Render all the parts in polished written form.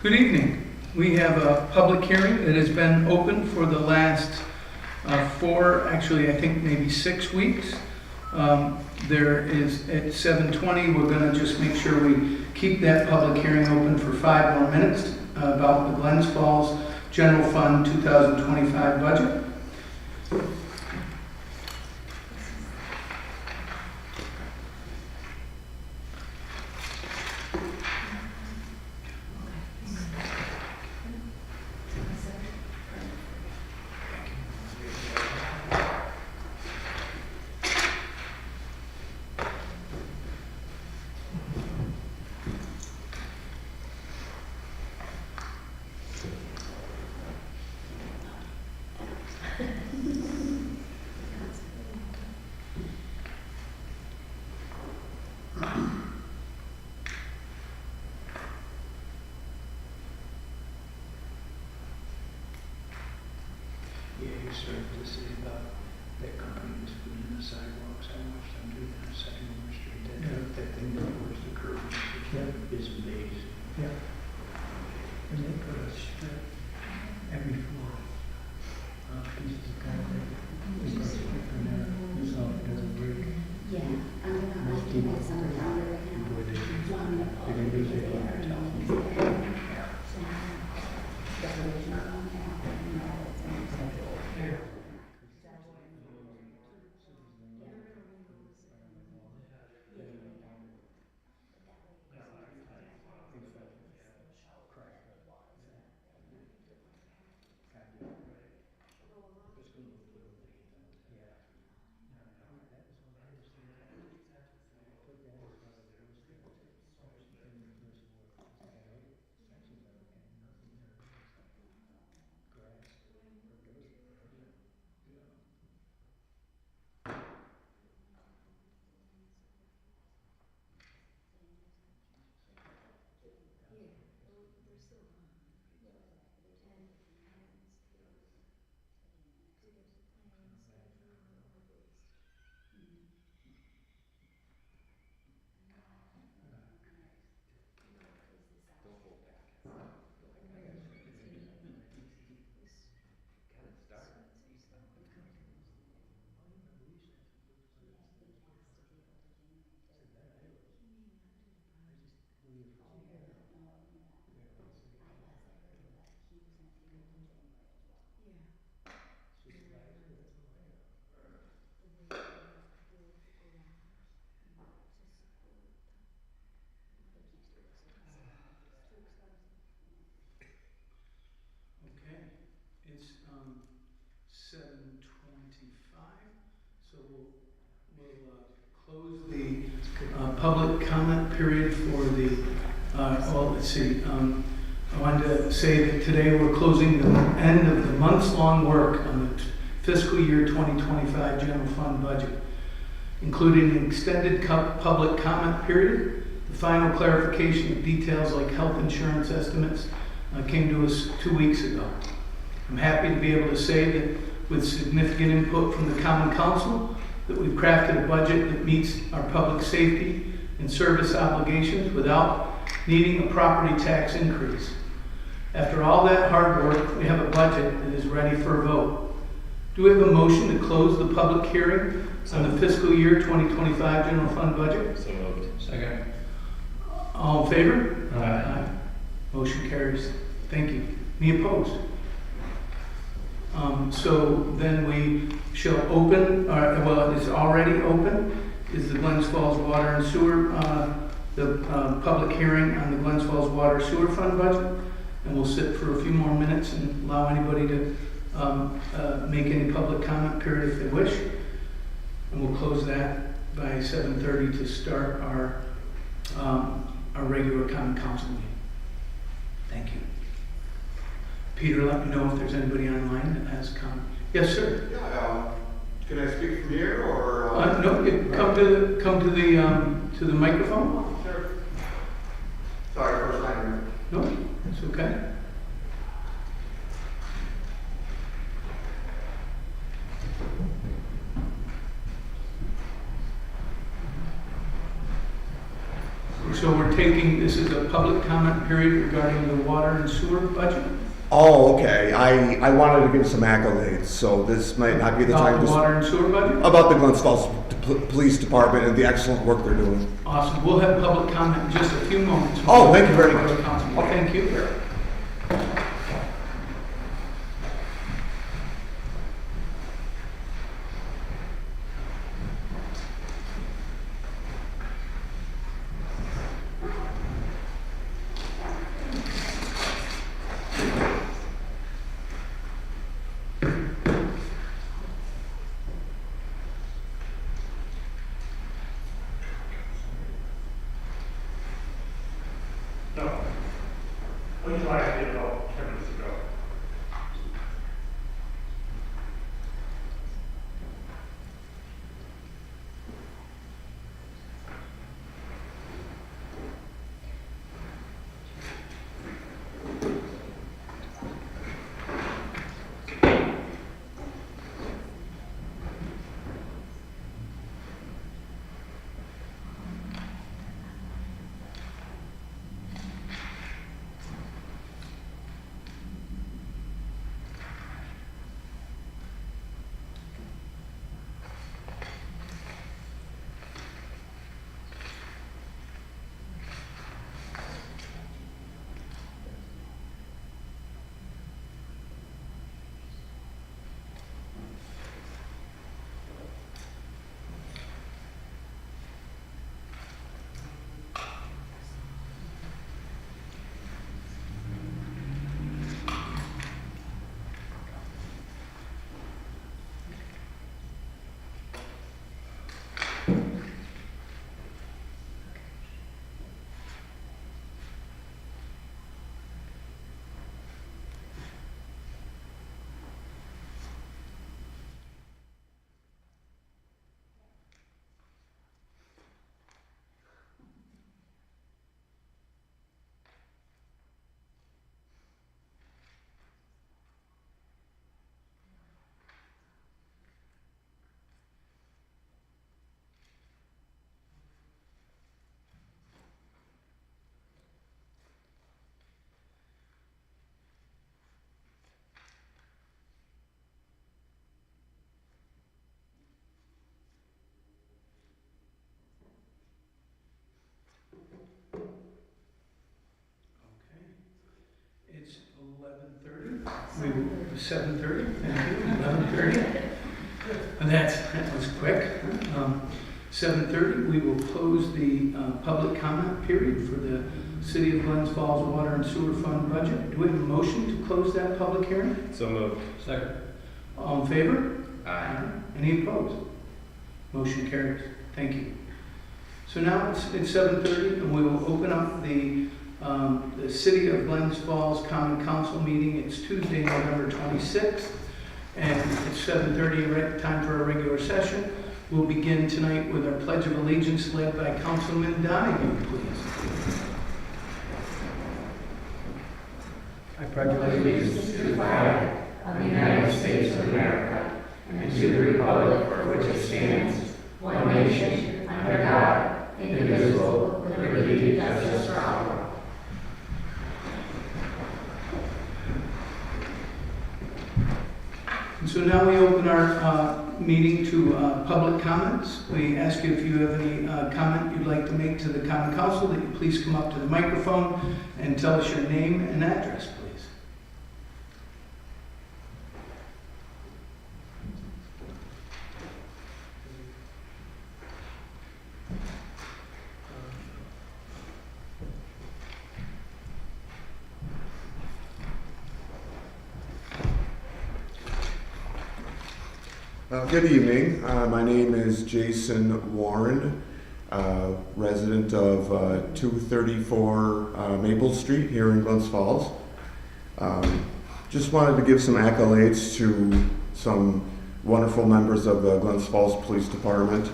Good evening. We have a public hearing that has been open for the last actually I think maybe 6 weeks. There is at 7:20, we're going to just make sure we keep that public hearing open for 5 more minutes about the Glens Falls General Fund 2025 budget. Yeah, you started to say about that company was putting in the sidewalks. I watched them do that side of the street. That thing that was the curb, is amazing. Yeah. And they put a strip every floor. Pieces of concrete. They put a strip in there. So it doesn't break. Yeah, I'm gonna do this on the calendar right now. So I'm gonna pull it together and then it's there. So the original one, and I'll put in that it's on the schedule. Okay, it's 7:25, so we'll close the public comment period for the, let's see, I wanted to say that today we're closing the end of the months-long work on the fiscal year 2025 general fund budget, including an extended public comment period. The final clarification of details like health insurance estimates came to us 2 weeks ago. I'm happy to be able to say that with significant input from the Common Council, that we've crafted a budget that meets our public safety and service obligations without needing a property tax increase. After all that hard work, we have a budget that is ready for a vote. Do we have a motion to close the public hearing on the fiscal year 2025 general fund budget? So moved. Second. All in favor? Aye. Motion carries. Thank you. Any opposed? So then we shall open, well, it is already open, is the Glens Falls Water and Sewer, the public hearing on the Glens Falls Water Sewer Fund budget. And we'll sit for a few more minutes and allow anybody to make any public comment period if they wish. And we'll close that by 7:30 to start our regular Common Council meeting. Thank you. Peter, let me know if there's anybody online that has comment. Yes, sir. Yeah, can I speak from here or? No, you come to the microphone. Sure. Sorry, first time. No, that's okay. So we're taking, this is a public comment period regarding the water and sewer budget? Oh, okay. I wanted to give some accolades, so this might not be the time About the to... water and sewer budget? About the Glens Falls Police Department and the excellent work they're doing. Awesome. We'll have public comment in just a few moments. Oh, thank you very much. Thank you. No. When did I get about 10 minutes ago? It's 11:30. 7:30, thank you, 11:30. And that was quick. 7:30, we will close the public comment period for the City of Glens Falls Water and Sewer Fund budget. Do we have a motion to close that public hearing? So moved. Second. All in favor? Aye. Any opposed? Motion carries. Thank you. So now it's 7:30, and we will open up the City of Glens Falls Common Council meeting. It's Tuesday, November 26th, and it's 7:30, right time for a regular session. We'll begin tonight with our Pledge of Allegiance led by Councilman Donahue, please. I pledge allegiance to the flag of the United States of America and to the republic for which it stands, one nation, under God, indivisible, with liberty and justice for all. And so now we open our meeting to public comments. We ask you if you have any comment you'd like to make to the Common Council, that you please come up to the microphone and tell us your name and address, please. Good evening. My name is Jason Warren, resident of 234 Maple Street here in Glens Falls. Just wanted to give some accolades to some wonderful members of the Glens Falls Police Department.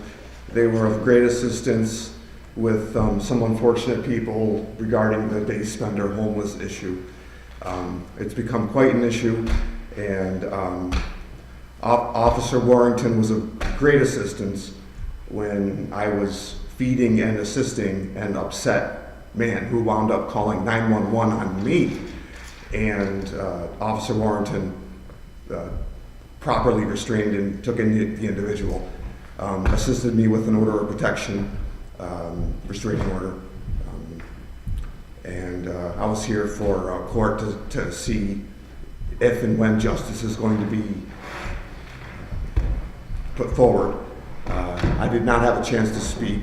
They were of great assistance with some unfortunate people regarding the day spender homeless issue. It's become quite an issue, and Officer Warrington was of great assistance when I was feeding and assisting an upset man who wound up calling 911 on me. And Officer Warrington properly restrained and took in the individual, assisted me with an order of protection, restraining order. And I was here for court to see if and when justice is going to be put forward. I did not have a chance to speak.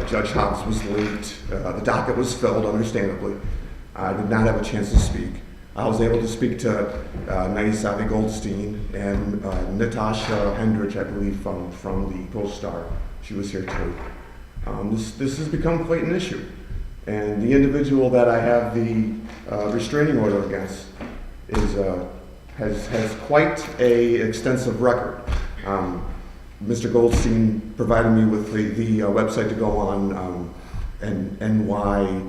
Judge Hobbs was late. The docket was filled, understandably. I did not have a chance to speak. I was able to speak to Naisavi Goldstein and Natasha Hendrich, I believe, from the Post-Star. She was here too. This has become quite an issue. And the individual that I have the restraining order against has quite a extensive record. Mr. Goldstein provided me with the website to go on, and why.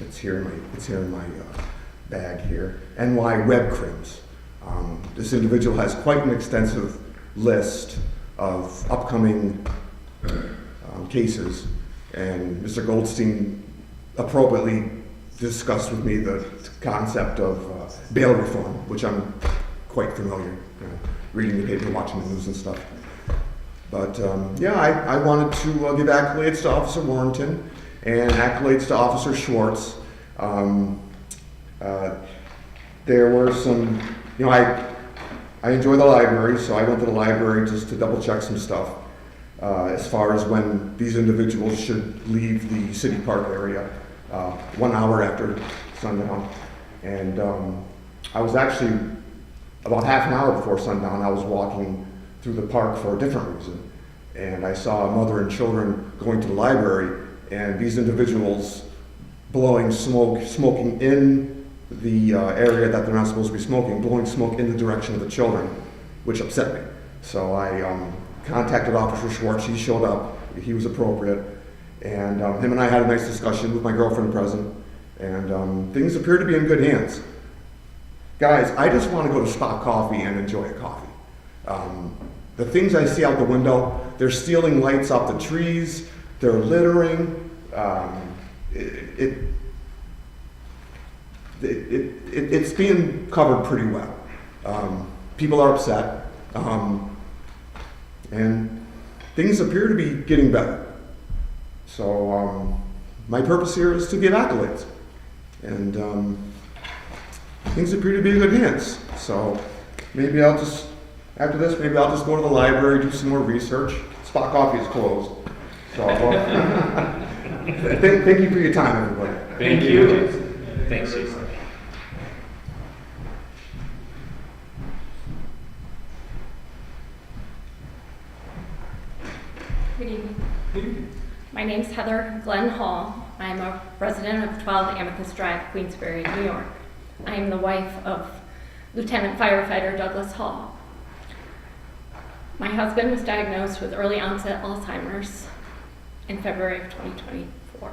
It's here in my bag here. NY Web Crims. This individual has quite an extensive list of upcoming cases, and Mr. Goldstein appropriately discussed with me the concept of bail reform, which I'm quite familiar, reading the paper, watching the news and stuff. But yeah, I wanted to give accolades to Officer Warrington and accolades to Officer Schwartz. There were some, I enjoy the library, so I went to the library just to double check some stuff as far as when these individuals should leave the city park area 1 hour after sundown. And I was actually, about half an hour before sundown, I was walking through the park for a different reason. And I saw a mother and children going to the library, and these individuals blowing smoking in the area that they're not supposed to be smoking, blowing smoke in the direction of the children, which upset me. So I contacted Officer Schwartz. He showed up. He was appropriate. And him and I had a nice discussion with my girlfriend present, and things appear to be in good hands. Guys, I just want to go to Spot Coffee and enjoy a coffee. The things I see out the window, they're stealing lights off the trees, they're littering. It's being covered pretty well. People are upset, and things appear to be getting better. So my purpose here is to give accolades, and things appear to be in good hands. So maybe I'll just, after this, maybe I'll just go to the library, do some more research. Spot Coffee is closed. So thank you for your time, everybody. Thank you. Thanks, Jason. Good evening. My name's Heather Glenn Hall. I'm a resident of 12 Amethyst Drive, Queensbury, New York. I am the wife of Lieutenant Firefighter Douglas Hall. My husband was diagnosed with early onset Alzheimer's in February of 2024.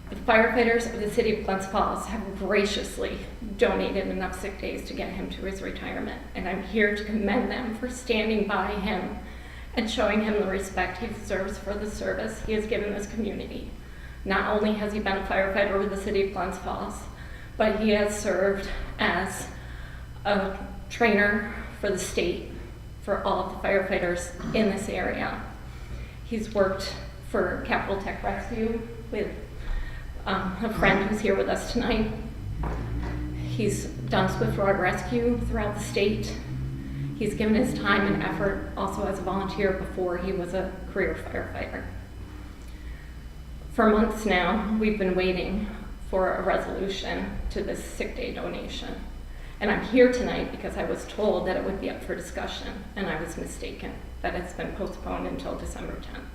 The firefighters of the city of Glens Falls have graciously donated enough sick days to get him to his retirement, and I'm here to commend them for standing by him and showing him the respect he deserves for the service he has given this community. Not only has he been a firefighter with the city of Glens Falls, but he has served as a trainer for the state for all of the firefighters in this area. He's worked for Capital Tech Rescue with a friend who's here with us tonight. He's done Swift Road Rescue throughout the state. He's given his time and effort also as a volunteer before he was a career firefighter. For months now, we've been waiting for a resolution to this sick day donation. And I'm here tonight because I was told that it would be up for discussion, and I was mistaken, that it's been postponed until December 10th.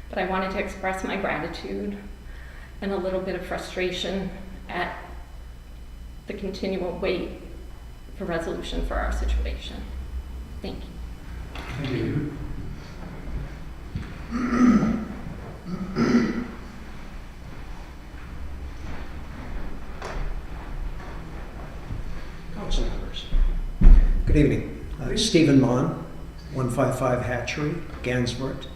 But I wanted to express my gratitude and a little bit of frustration at the continual wait for resolution for our situation. Thank you. Thank you. Council members. Good evening. Stephen Mon, 155 Hatchery, Gansford.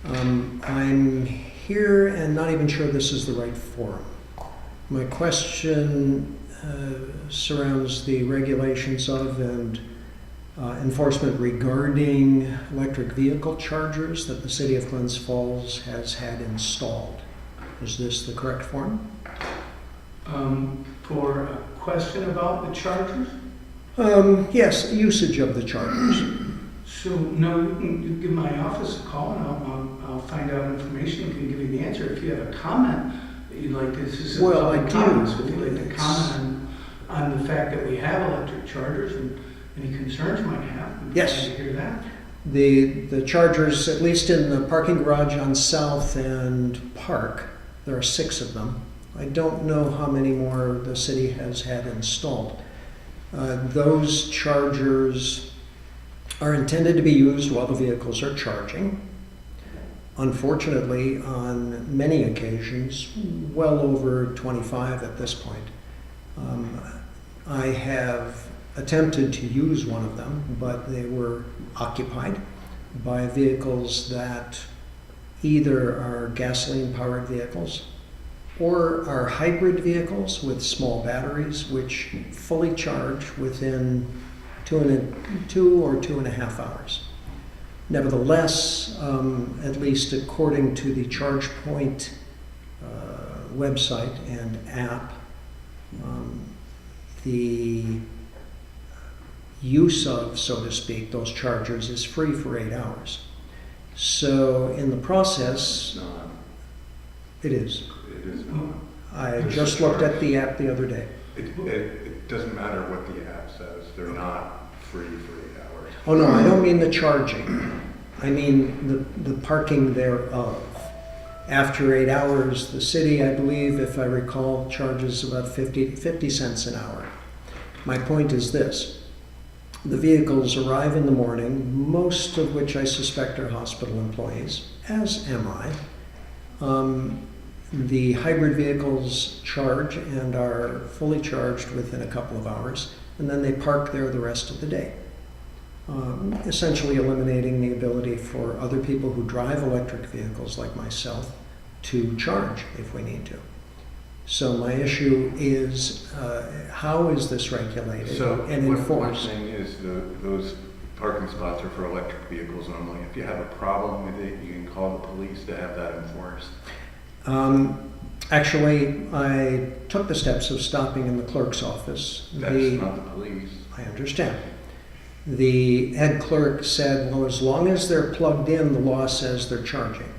I'm here and not even sure this is the right forum. My question surrounds the regulations of and enforcement regarding electric vehicle chargers that the city of Glens Falls has had installed. Is this the correct forum? For a question about the chargers? Yes, usage of the chargers. So, no, you can give my office a call and I'll find out information and can give you the answer. If you have a comment that you'd like to, this is a Well, I public do. comment, so if you'd like to comment on the fact that we have electric chargers and any concerns you might have, we'd be Yes. glad to hear that. The chargers, at least in the parking garage on South and Park, there are 6 of them. I don't know how many more the city has had installed. Those chargers are intended to be used while the vehicles are charging. Unfortunately, on many occasions, well over 25 at this point, I have attempted to use one of them, but they were occupied by vehicles that either are gasoline-powered vehicles or are hybrid vehicles with small batteries, which fully charge within 2 or 2.5 hours. Nevertheless, at least according to the ChargePoint website and app, the use of, so to speak, those chargers is free for 8 hours. So in the process, it is. It is not. I just looked at the app the other day. It doesn't matter what the app says. They're not free for 8 hours. Oh no, I don't mean the charging. I mean the parking thereof. After 8 hours, the city, I believe, if I recall, charges about 50 cents an hour. My point is this. The vehicles arrive in the morning, most of which I suspect are hospital employees, as am I. The hybrid vehicles charge and are fully charged within a couple of hours, and then they park there the rest of the day, essentially eliminating the ability for other people who drive electric vehicles like myself to charge if we need to. So my issue is, how is this regulated So and one enforced? thing is those parking spots are for electric vehicles normally. If you have a problem with it, you can call the police to have that enforced. Actually, I took the steps of stopping in the clerk's office. That's not the police. I understand. The head clerk said, well, as long as they're plugged in, the law says they're charging.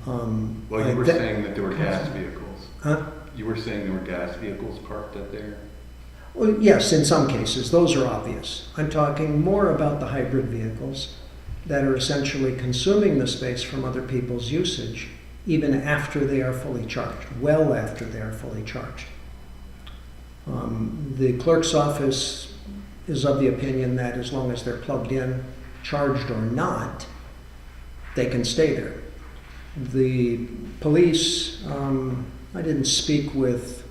Well, you were saying that there were gas vehicles. Huh? You were saying there were gas vehicles parked up there? Well, yes, in some cases, those are obvious. I'm talking more about the hybrid vehicles that are essentially consuming the space from other people's usage, even after they are fully charged, well after they are fully charged. The clerk's office is of the opinion that as long as they're plugged in, charged or not, they can stay there. The police, I didn't speak with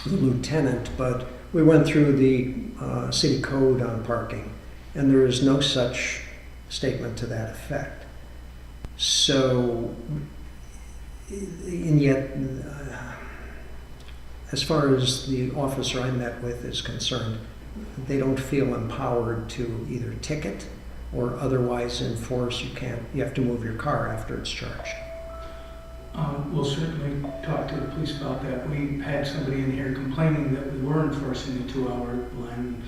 the lieutenant, but we went through the city code on parking, and there is no such statement to that effect. So, and yet, as far as the officer I met with is concerned, they don't feel empowered to either ticket or otherwise enforce. You have to move your car after it's charged. We'll certainly talk to the police about that. We had somebody in here complaining that we were enforcing the 2-hour line,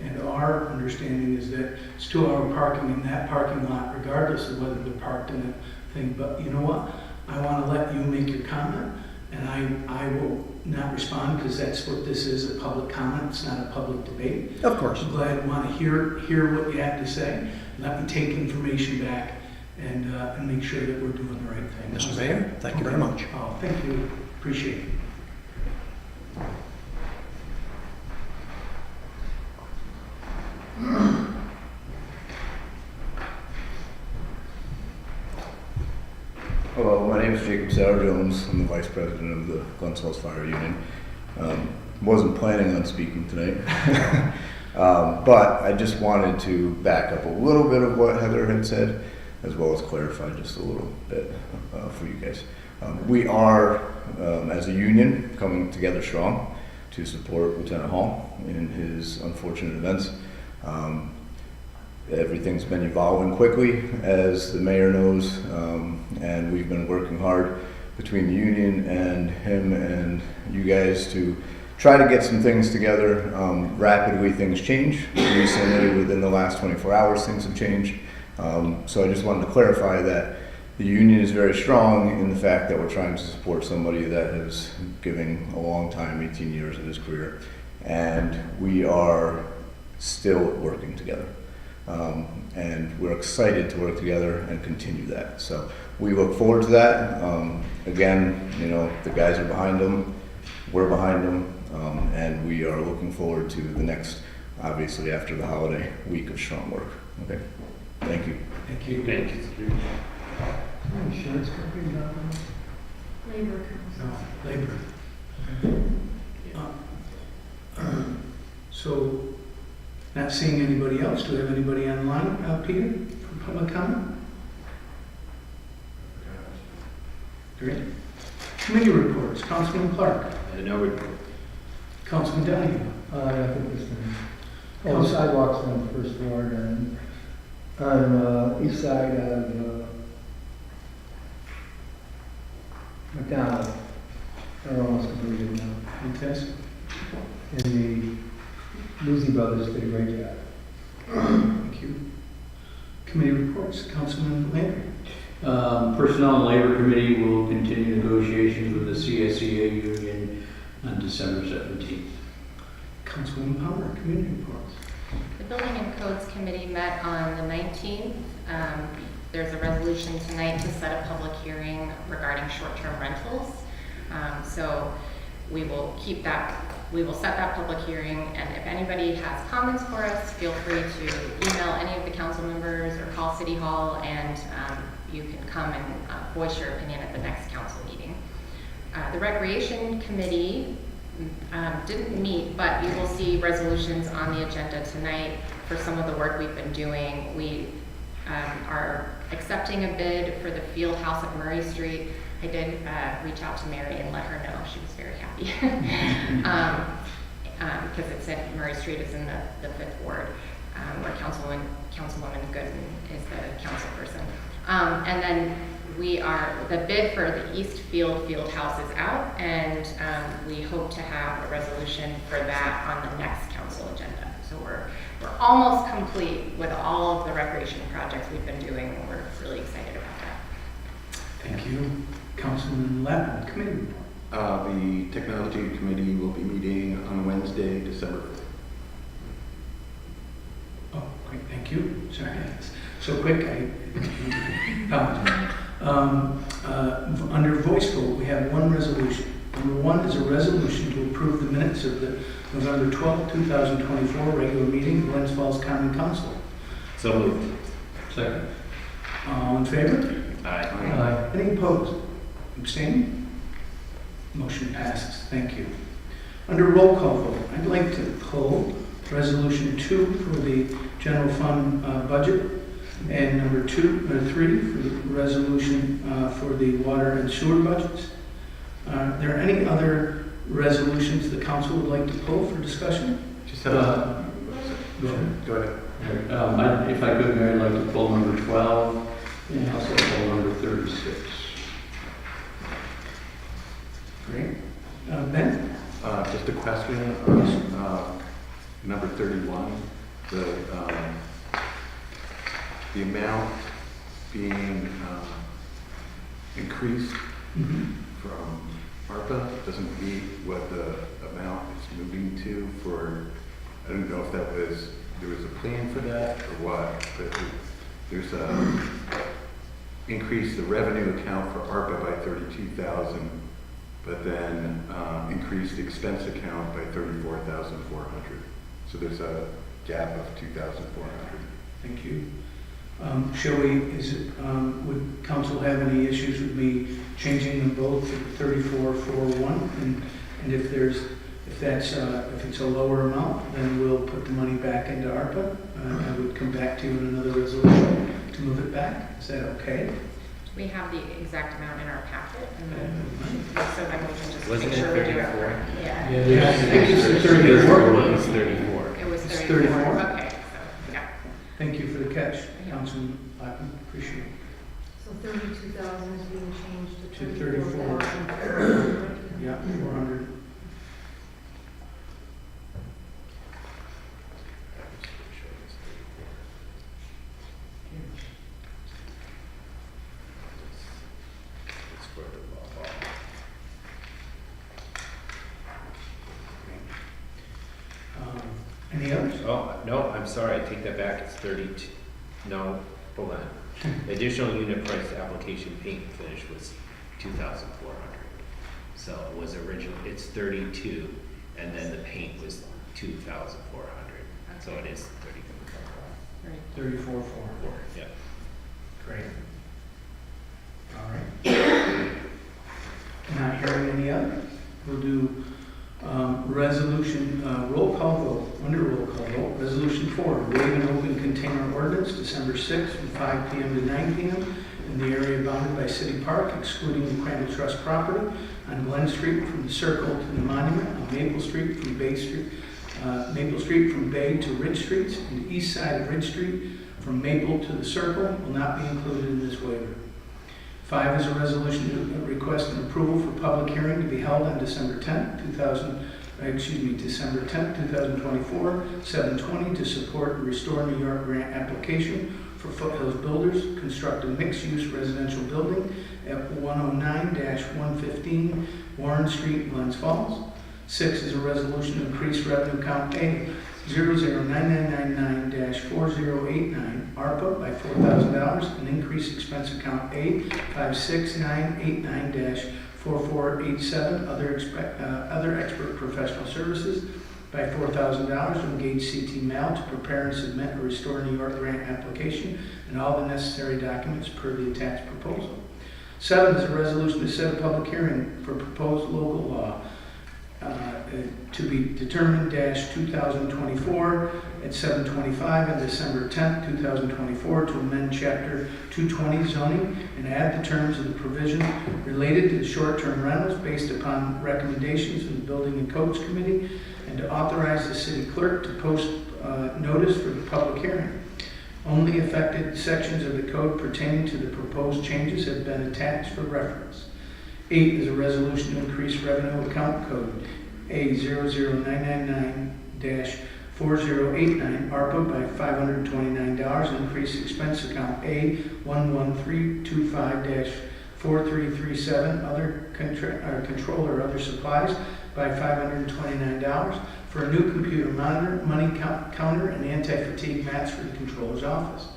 and our understanding is that it's 2-hour parking in that parking lot, regardless of whether they're parked in a thing. But you know what? I want to let you make your comment, and I will not respond because that's what this is, a public comment. It's not a public debate. Of course. I'm glad you want to hear what you have to say. Let me take information back and make sure that we're doing the right thing. Mr. Mayor, thank you very much. Oh, thank you. Appreciate it. Hello, my name is Jacob Sauer-Jones. I'm the Vice President of the Glens Falls Fire Union. Wasn't planning on speaking tonight. But I just wanted to back up a little bit of what Heather had said, as well as clarify just a little bit for you guys. We are, as a union, coming together strong to support Lieutenant Hall in his unfortunate events. Everything's been evolving quickly, as the mayor knows, and we've been working hard between the union and him and you guys to try to get some things together. Rapidly things change. Recently, within the last 24 hours, things have changed. So I just wanted to clarify that the union is very strong in the fact that we're trying to support somebody that is giving a long time, 18 years of his career, and we are still working together. And we're excited to work together and continue that. So we look forward to that. Again, you know, the guys are behind them, we're behind them, and we are looking forward to the next, obviously after the holiday, week of strong work. Okay, thank you. Thank you. Thank you. Insurance company, not Labor Council. labor. So, not seeing anybody else, do we have anybody online, Peter, for public comment? Great. Committee reports, Councilman Clark. No report. Councilman Donahue. Nothing this time. Oh, sidewalks on the first ward on east side of McDonald. They're almost completed now. Fantastic. And the Lucy brothers did a great job. Thank you. Committee reports, Councilman Landry. Personnel and Labor Committee will continue negotiations with the CSEA union on December 17th. Councilwoman Palmer, community reports. The Building and Codes Committee met on the 19th. There's a resolution tonight to set a public hearing regarding short-term rentals. So we will set that public hearing, and if anybody has comments for us, feel free to email any of the council members or call City Hall, and you can come and voice your opinion at the next council meeting. The Recreation Committee didn't meet, but you will see resolutions on the agenda tonight for some of the work we've been doing. We are accepting a bid for the field house at Murray Street. I did reach out to Mary and let her know. She was very happy. Because it said Murray Street is in the 5th Ward, where Councilwoman Gooden is the council person. And then the bid for the East Field House is out, and we hope to have a resolution for that on the next council agenda. So we're almost complete with all of the recreation projects we've been doing, and we're really excited about that. Thank you. Councilman Lappin, committee report. The Technology Committee will be meeting on Wednesday, December 5th. Oh, great, thank you. Sorry, it's so quick, I apologize. Under voice vote, we have one resolution. Number one is a resolution to approve the minutes of the November 12, 2024 regular meeting of Glens Falls Common Council. So moved. Second. All in favor? Aye. Any opposed? Abstaining? Motion passes. Thank you. Under roll call vote, I'd like to pull Resolution 2 for the general fund budget, and number 3 for the resolution for the water and sewer budgets. Are there any other resolutions the council would like to pull for discussion? Just have go ahead. If I could, Mayor, I'd like to pull number 12 and also pull number 36. Great. Ben? Just a question on number 31, the amount being increased from ARPA doesn't meet what the amount is moving to for, I don't know if there was a plan for that or what, but there's increase the revenue account for ARPA by 32,000, but then increased expense account by 34,400. So there's a gap of 2,400. Thank you. Would council have any issues with me changing them both to 3441? And if there's If it's a lower amount, then we'll put the money back into ARPA. I would come back to you in another resolution to move it back. Is that okay? We have the exact amount in our packet, and then, so then we can just Wasn't make it sure we do it 34? right. Yeah. Yeah, I think it's the 34. It was 34. It was It's 34. 34. Okay, so, yeah. Thank you for the catch, Councilman Blackman. Appreciate it. So 32,000 is being changed To to 34. 34,400. Yeah, 400. Any others? Oh, no, I'm sorry, I take that back, it's 32, no, hold on. Additional unit price application paint and finish was 2,400. So it was original, it's 32, and then the paint was 2,400. So it is 34. Right. 34, 4. Yeah. Great. All right. Not hearing any other. We'll do resolution, roll call vote, under roll call vote. Resolution 4, waive an open container ordinance, December 6th from 5 p.m. to 9 p.m. in the area bounded by City Park, excluding the Crandall Trust property, on Glen Street from the Circle to the Monument, on Maple Street from Bay Street, Maple Street from Bay to Ridge Streets, and the east side of Ridge Street from Maple to the Circle will not be included in this waiver. 5 is a resolution to request an approval for public hearing to be held on December 10th, 2024, 7:20 to support the Restore New York grant application for Foothills Builders, construct a mixed-use residential building at 109-115 Warren Street, Glens Falls. 6 is a resolution to increase revenue count A 009999-4089 ARPA by $4,000 and increase expense account A 56989-4487 other expert professional services by $4,000 to engage CT Mail to prepare and submit a Restore New York grant application and all the necessary documents per the attached proposal. 7 is a resolution to set a public hearing for proposed local law to be determined -2024 at 7:25 on December 10th, 2024 to amend Chapter 220 zoning and add the terms of the provision related to the short-term rentals based upon recommendations of the Building and Codes Committee and to authorize the city clerk to post notice for the public hearing. Only affected sections of the code pertaining to the proposed changes have been attached for reference. 8 is a resolution to increase revenue account code A00999-4089 ARPA by $529 and increase expense account A11325-4337 other control or other supplies by $529 for a new computer monitor, money counter, and anti-fatigue mats for the controller's office.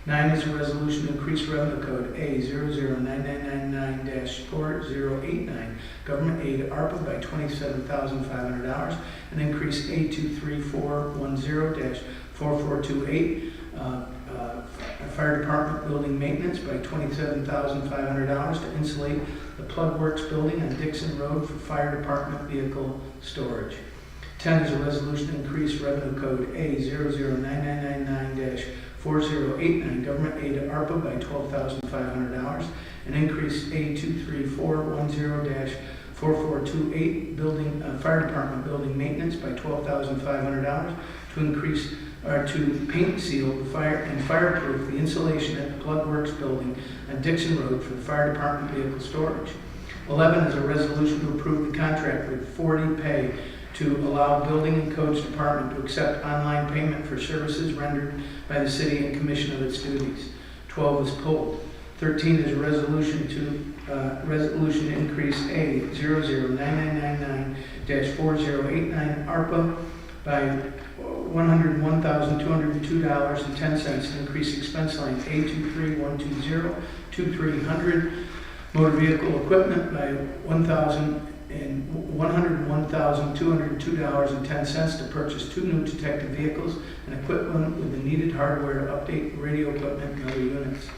9 is a resolution to increase revenue code A009999-4089 government aid ARPA by $27,500 and increase A23410-4428 fire department building maintenance by $27,500 to insulate the Plug Works building on Dixon Road for fire department vehicle storage. 10 is a resolution to increase revenue code A009999-4089 government aid to ARPA by $12,500 and increase A23410-4428 building fire department building maintenance by $12,500 to increase to paint seal the fire and fireproof the insulation at the Plug Works building on Dixon Road for the fire department vehicle storage. 11 is a resolution to approve the contract with 40 Pay to allow Building and Codes Department to accept online payment for services rendered by the city in commission of its duties. 12 is pulled. 13 is a resolution to increase A009999-4089 ARPA by $101,202.10 and increase expense line A23120-2300 motor vehicle equipment by $101,202.10 to purchase 2 new detective vehicles and equipment with the needed hardware to update radio equipment and other units.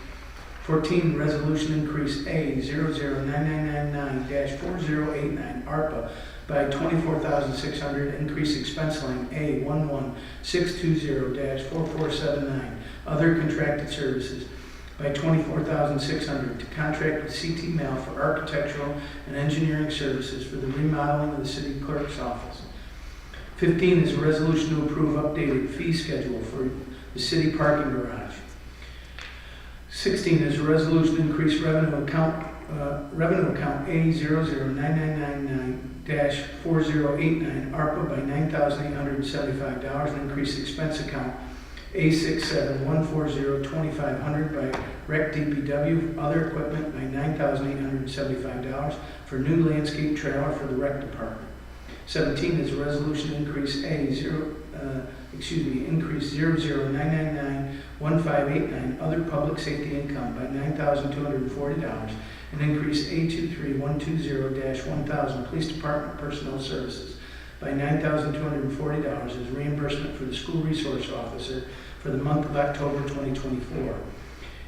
14, resolution increase A 009999-4089 ARPA by $24,600, increase expense line A 11620-4479 other contracted services by $24,600 to contract with CT Mail for architectural and engineering services for the remodeling of the city clerk's office. 15 is a resolution to approve updated fee schedule for the city parking garage. 16 is a resolution to increase revenue account A 009999-4089 ARPA by $9,875 and increase expense account A671402,500 by Rec DPW other equipment by $9,875 for new landscape trailer for the rec department. 17 is a resolution to increase increase 009991,589 other public safety income by $9,240 and increase A23120-1000 police department personnel services by $9,240 as reimbursement for the school resource officer for the month of October 2024.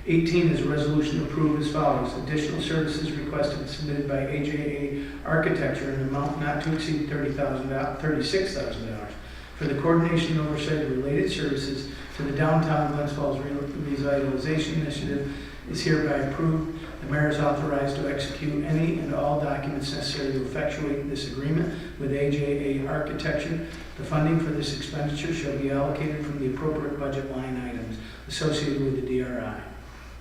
18 is a resolution to approve as follows. Additional services requested and submitted by AJA Architecture in an amount not to exceed $36,000 for the coordination and oversight of related services to the Downtown Glens Falls Revitalization Initiative is hereby approved. The mayor is authorized to execute any and all documents necessary to effectuate this agreement with AJA Architecture. The funding for this expenditure shall be allocated from the appropriate budget line items associated with the DRI.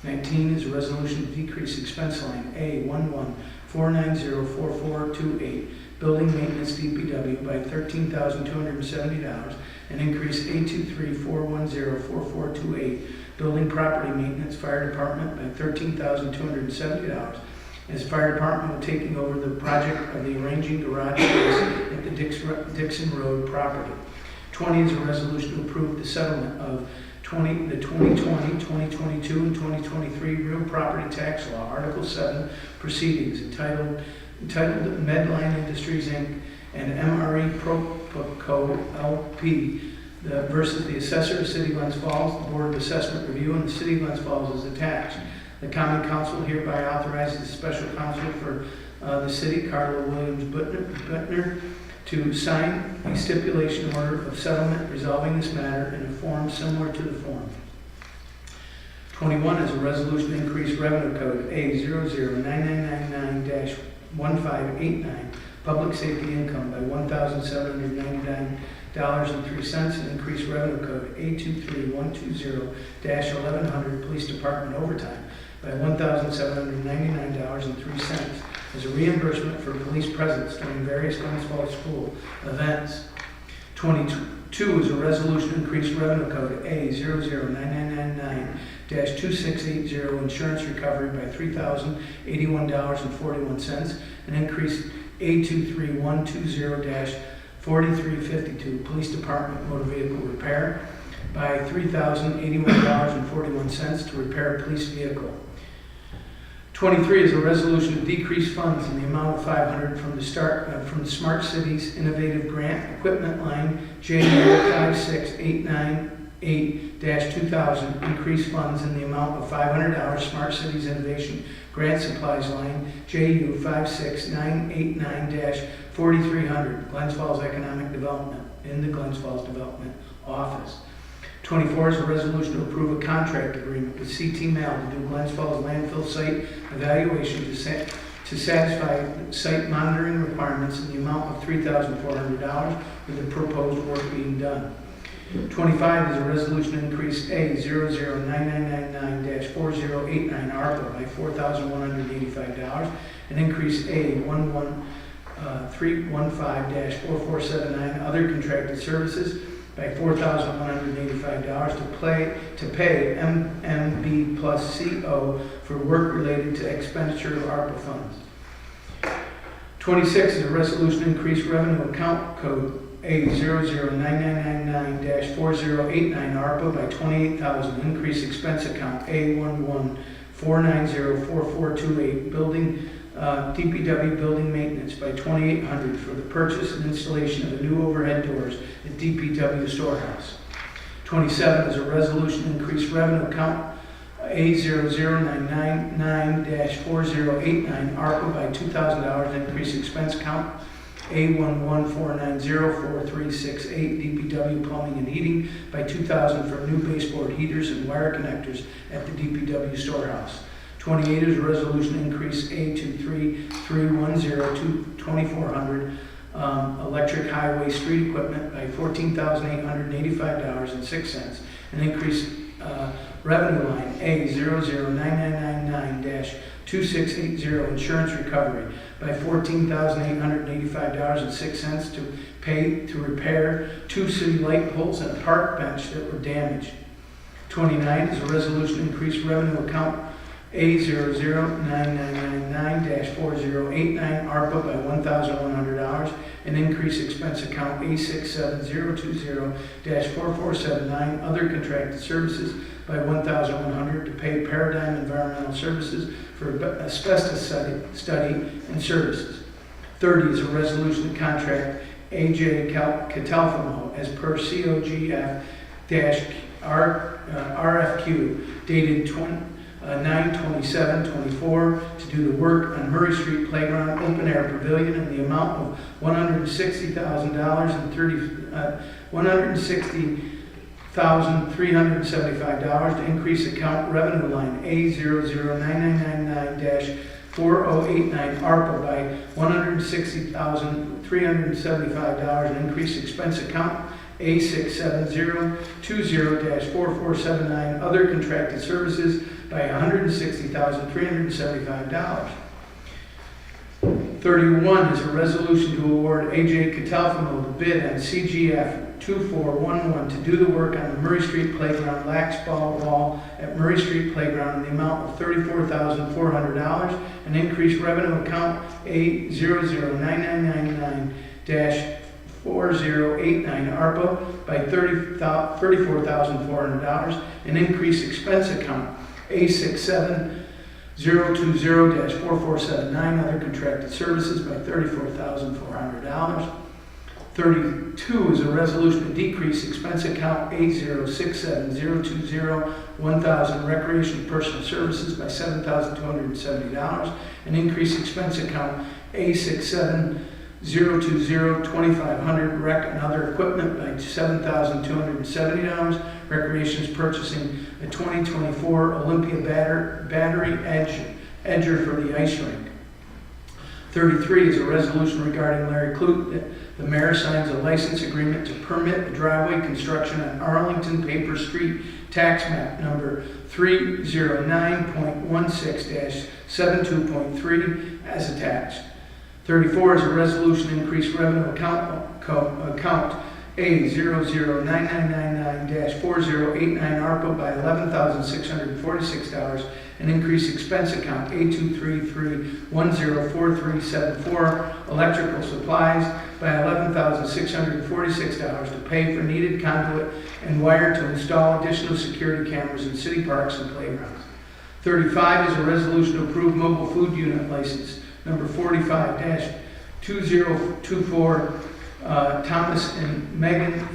19 is a resolution to decrease expense line A1149044428 building maintenance DPW by $13,270 and increase A2341044428 building property maintenance fire department by $13,270 as fire department will taking over the project of the arranging garage space at the Dixon Road property. 20 is a resolution to approve the settlement of the 2020, 2022, and 2023 real property tax law, Article 7 proceedings entitled Medline Industries Inc. and MRE Proco LP versus the Assessor of City Glens Falls, the Board of Assessment Review, and the City of Glens Falls is attached. The Common Council hereby authorizes the Special Counsel for the City, Carla Williams Bittner, to sign a stipulation order of settlement resolving this matter in a form similar to the form. 21 is a resolution to increase revenue code A009999-1589 public safety income by $1,799.03 and increase revenue code A23120-1100 police department overtime by $1,799.03 as a reimbursement for police presence during various Glens Falls school events. 22 is a resolution to increase revenue code A009999-2680 insurance recovery by $3,081.41 and increase A23120-4352 police department motor vehicle repair by $3,081.41 to repair a police vehicle. 23 is a resolution to decrease funds in the amount of $500 from the Smart Cities Innovative Grant Equipment Line J56898-2000. Increase funds in the amount of $500 Smart Cities Innovation Grant Supplies Line JU 56989-4300 Glens Falls Economic Development in the Glens Falls Development Office. 24 is a resolution to approve a contract agreement with CT Mail to do Glens Falls landfill site evaluation to satisfy site monitoring requirements in the amount of $3,400 with the proposed work being done. 25 is a resolution to increase A009999-4089 ARPA by $4,185 and increase A11315-4479 other contracted services by $4,185 to pay MMB plus CO for work related to expenditure of ARPA funds. 26 is a resolution to increase revenue account code A009999-4089 ARPA by $28,000, increase expense account A1149044428 building DPW building maintenance by $2,800 for the purchase and installation of the new overhead doors at DPW storehouse. 27 is a resolution to increase revenue account A0099-4089 ARPA by $2,000, increase expense account A1149043668 DPW plumbing and heating by $2,000 for new baseboard heaters and wire connectors at the DPW storehouse. 28 is a resolution increase A23310 to 2400 electric highway street equipment by $14,885.06, and increase revenue line A009999-2680 insurance recovery by $14,885.06 to pay to repair 2 city light poles and a park bench that were damaged. 29 is a resolution to increase revenue account A009999-4089 ARPA by $1,100, and increase expense account A67020-4479 other contracted services by $1,100 to pay Paradigm Environmental Services for asbestos study and services. 30 is a resolution to contract AJ Catalfamo as per COGF-RFQ dated 9/27/24 to do the work on Murray Street Playground Open Air Pavilion in the amount of $160,375 to increase account revenue line A009999-4089 ARPA by $160,375 and increase expense account A67020-4479 other contracted services by $160,375. 31 is a resolution to award AJ Catalfamo the bid on CGF 2411 to do the work on the Murray Street Playground lax ball wall at Murray Street Playground in the amount of $34,400 and increase revenue account A009999-4089 ARPA by $34,400 and increase expense account A67020-4479 other contracted services by $34,400. 32 is a resolution to decrease expense account A067020-1000 recreation personal services by $7,270 and increase expense account A670202-2500 rec and other equipment by $7,270. Recreation is purchasing a 2024 Olympia battery edger for the ice rink. 33 is a resolution regarding Larry Clute. The mayor signs a license agreement to permit the driveway construction on Arlington Paper Street, tax map number 309.16-72.3 as attached. 34 is a resolution to increase revenue account A009999-4089 ARPA by $11,646 and increase expense account A233104374 electrical supplies by $11,646 to pay for needed conduit and wire to install additional security cameras in city parks and playgrounds. 35 is a resolution to approve mobile food unit license number 45-2024 Thomas and Megan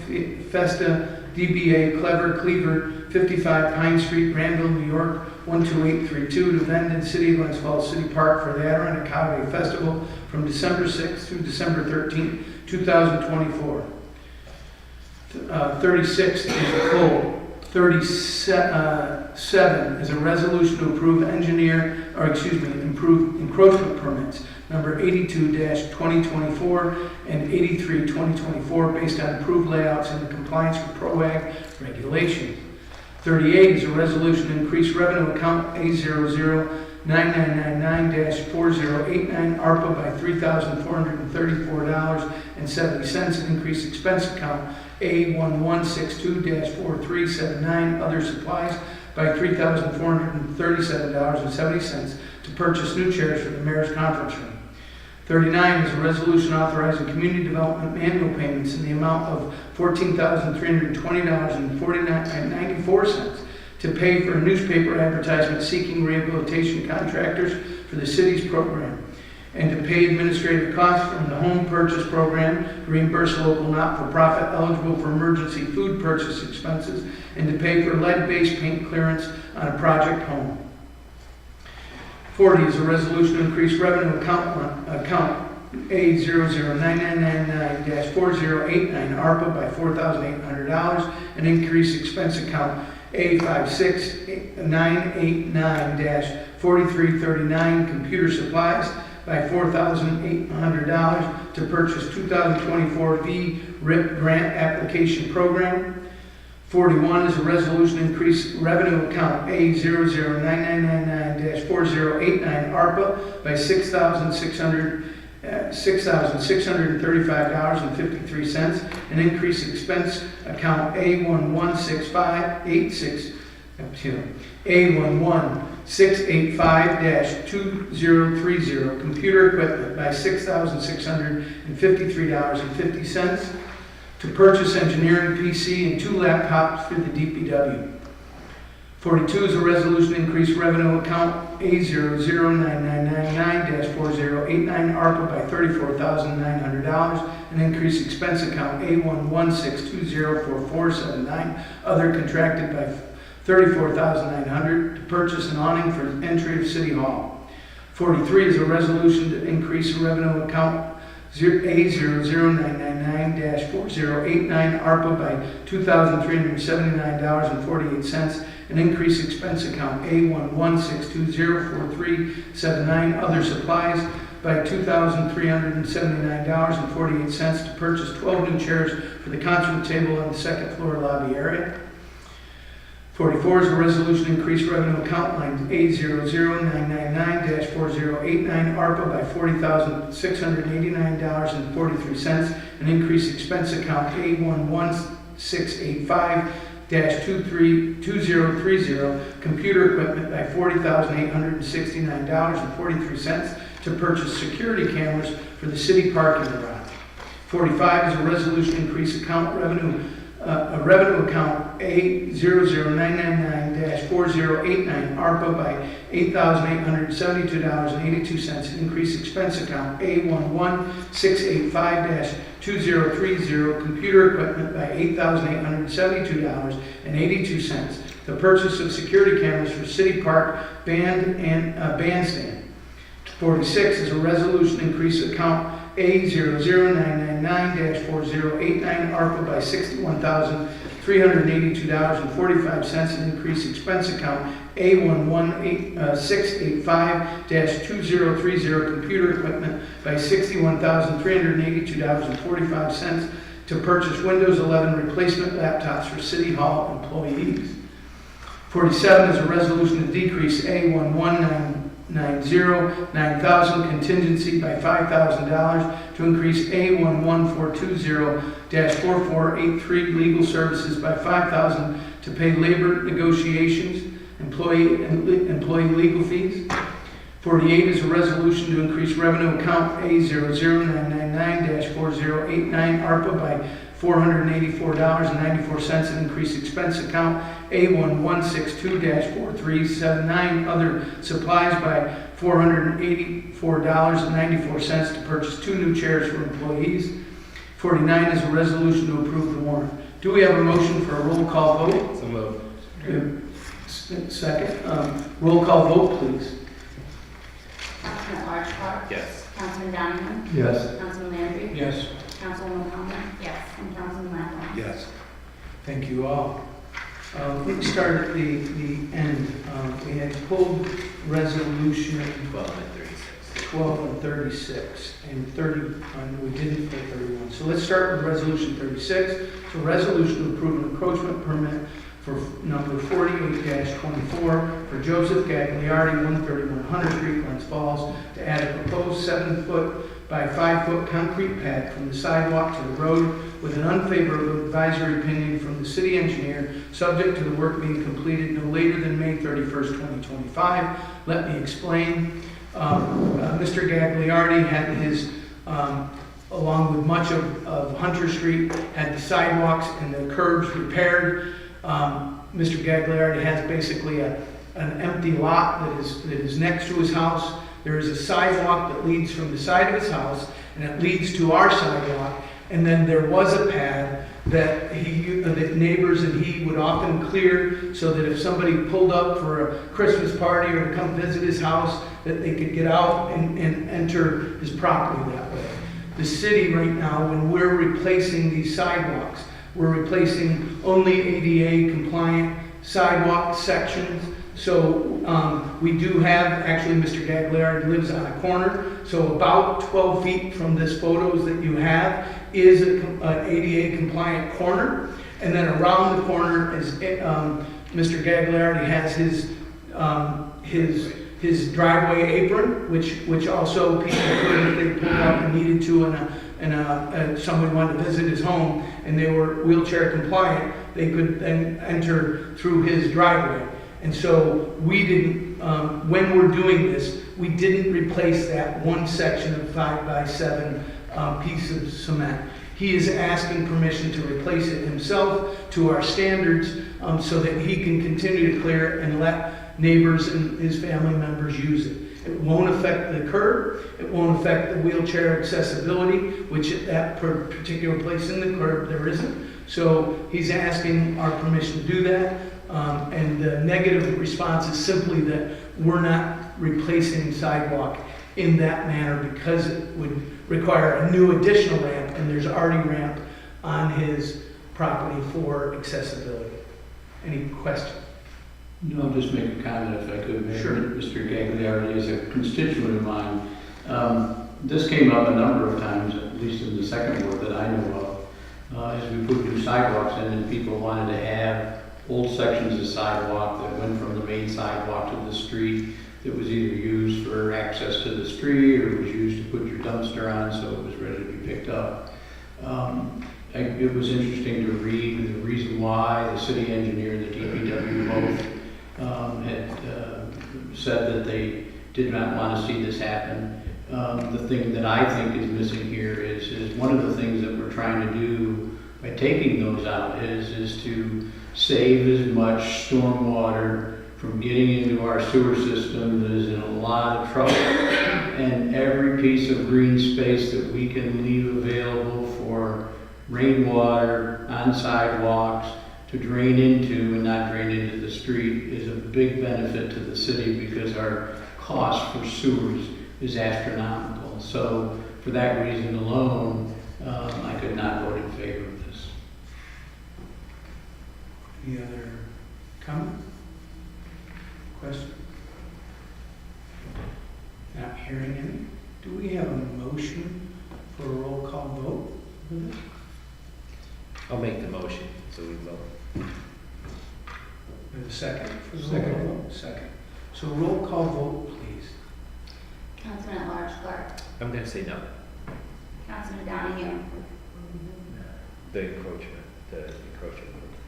Festa DBA Clever Cleaver 55 Pine Street, Granville, New York 12832 to vend in City of Glens Falls City Park for the Adirondack Holiday Festival from December 6th through December 13th, 2024. 36 is a full. 37 is a resolution to approve improve encroachment permits number 82-2024 and 83-2024 based on approved layouts and in compliance with PROAG regulations. 38 is a resolution to increase revenue account A009999-4089 ARPA by $3,434.70 and increase expense account A1162-4379 other supplies by $3,437.70 to purchase new chairs for the mayor's conference room. 39 is a resolution authorizing community development manual payments in the amount of $14,320.94 to pay for a newspaper advertisement seeking rehabilitation contractors for the city's program. and to pay administrative costs from the home purchase program, to reimburse local not-for-profit eligible for emergency food purchase expenses, and to pay for lead-based paint clearance on a project home. 40 is a resolution to increase revenue account A009999-4089 ARPA by $4,800 and increase expense account A56989-4339 computer supplies by $4,800 to purchase 2024 VRIP grant application program. 41 is a resolution to increase revenue account A009999-4089 ARPA by $6,635.53 and increase expense account A11685-2030 computer equipment by $6,653.50 to purchase engineering PC and 2 laptops for the DPW. 42 is a resolution to increase revenue account A009999-4089 ARPA by $34,900 and increase expense account A116204479 other contracted by $34,900 to purchase an awning for entry of City Hall. 43 is a resolution to increase revenue account A00999-4089 ARPA by $2,379.48 and increase expense account A116204379 other supplies by $2,379.48 to purchase 12 new chairs for the concert table on the second floor lobby area. 44 is a resolution to increase revenue account line A00999-4089 ARPA by $40,689.43 and increase expense account A11685-2030 computer equipment by $40,869.43 to purchase security cameras for the city parking garage. 45 is a resolution to increase revenue account A00999-4089 ARPA by $8,872.82 and increase expense account A11685-2030 computer equipment by $8,872.82 the purchase of security cameras for City Park bandstand. 46 is a resolution to increase account A00999-4089 ARPA by $61,382.45 and increase expense account A11685-2030 computer equipment by $61,382.45 to purchase Windows 11 replacement laptops for City Hall employees. 47 is a resolution to decrease A11990-9000 contingency by $5,000 to increase A11420-4483 legal services by $5,000 to pay labor negotiations, employee legal fees. 48 is a resolution to increase revenue account A00999-4089 ARPA by $484.94 and increase expense account A116-4379 other supplies by $484.94 to purchase 2 new chairs for employees. 49 is a resolution to approve the warrant. Do we have a motion for a roll call vote? So moved. Second. Roll call vote, please. Councilman Large. Yes. Councilman Donovan. Yes. Councilman Landry. Yes. Councilwoman Palmer. Yes. And Councilman Lapine. Yes. Thank you all. Let's start at the end. We had pulled resolution 12 and 36 and 30, we didn't pull 31. So let's start with resolution 36. It's a resolution to approve an encroachment permit for number 48-24 for Joseph Gagliardi, 131 Hunter Street, Glens Falls, to add a proposed 7-foot by 5-foot concrete pad from the sidewalk to the road with an unfavorable advisory opinion from the city engineer, subject to the work being completed no later than May 31st, 2025. Let me explain. Mr. Gagliardi had his, along with much of Hunter Street, had the sidewalks and the curbs repaired. Mr. Gagliardi has basically an empty lot that is next to his house There is a sidewalk that leads from the side of his house, and it leads to our sidewalk. And then there was a pad that that neighbors and he would often clear so that if somebody pulled up for a Christmas party or to come visit his house, that they could get out and enter his property that way. The city right now, when we're replacing these sidewalks, we're replacing only ADA compliant sidewalk sections. So we do have, actually Mr. Gagliardi lives on a corner, so about 12 feet from this photos that you have is an ADA compliant corner. And then around the corner is, Mr. Gagliardi has his driveway apron, which also people could, if they pulled up and needed to, and somebody wanted to visit his home and they were wheelchair compliant, they could then enter through his driveway. And so we didn't, when we're doing this, we didn't replace that one section of 5x7 piece of cement. He is asking permission to replace it himself to our standards so that he can continue to clear and let neighbors and his family members use it. It won't affect the curb. It won't affect the wheelchair accessibility, which at that particular place in the curb there isn't. So he's asking our permission to do that. And the negative response is simply that we're not replacing sidewalk in that manner because it would require a new additional ramp, and there's already ramp on his property for accessibility. Any questions? No, I'll just make a comment if I could. Mayor. Sure. Mr. Gagliardi is a constituent of mine. This came up a number of times, at least in the second ward that I know of, as we put new sidewalks in and people wanted to have old sections of sidewalk that went from the main sidewalk to the street that was either used for access to the street or was used to put your dumpster on so it was ready to be picked up. It was interesting to read the reason why the city engineer and the DPW both had said that they did not want to see this happen. The thing that I think is missing here is one of the things that we're trying to do by taking those out is to save as much stormwater from getting into our sewer system that is in a lot of trouble. And every piece of green space that we can leave available for rainwater on sidewalks to drain into and not drain into the street is a big benefit to the city because our cost for sewers is astronomical. So for that reason alone, I could not vote in favor of this. Any other comment? Question? Not hearing any. Do we have a motion for a roll call vote for this? I'll make the motion, so we vote. We have a second for the roll call vote? Second. So roll call vote, please. Councilman at Large Clark. I'm gonna say no. Councilman Donahue. The encroachment.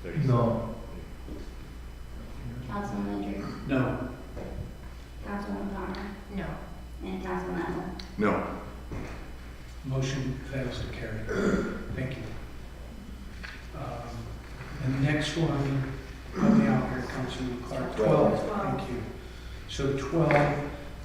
30. No. Councilman Ledger. No. Councilman Connor. No. And Councilman Apple. No. Motion fails to carry. Thank you. And the next one, help me out here, Councilman Clark. 12. Thank you. So 12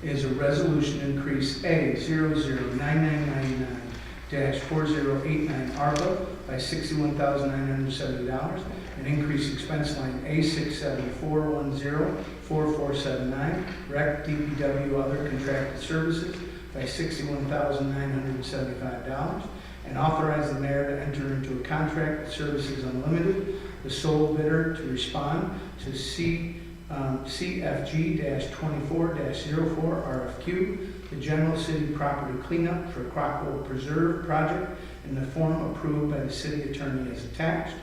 is a resolution increase A 009999-4089 ARPA by $61,970 and increase expense line A6741044479 REC DPW other contracted services by $61,975 and authorize the mayor to enter into a contract with Services Unlimited, the sole bidder, to respond to CFG-24-04 RFQ, the general city property cleanup for Crockwell Preserve project in the form approved by the city attorney as attached.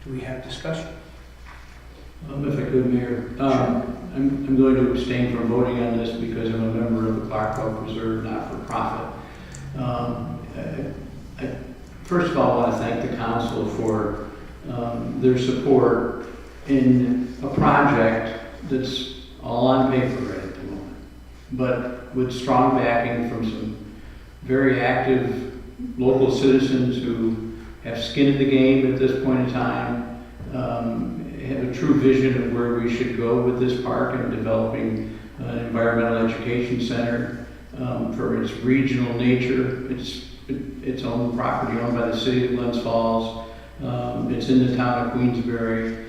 Do we have discussion? If I could, Mayor, I'm going to abstain from voting on this because I'm a member of the Crockwell Preserve not-for-profit. First of all, I want to thank the council for their support in a project that's all on paper right at the moment, but with strong backing from some very active local citizens who have skin in the game at this point in time, have a true vision of where we should go with this park and developing an environmental education center, for its regional nature. It's owned property owned by the city of Glens Falls. It's in the town of Queensbury.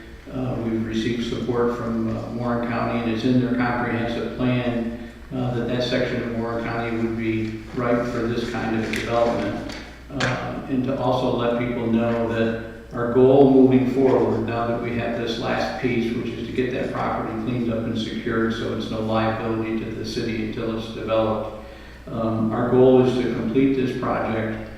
We've received support from Warren County, and it's in their comprehensive plan that section of Warren County would be ripe for this kind of development. And to also let people know that our goal moving forward, now that we have this last piece, which is to get that property cleaned up and secured so it's no liability to the city until it's developed, our goal is to complete this project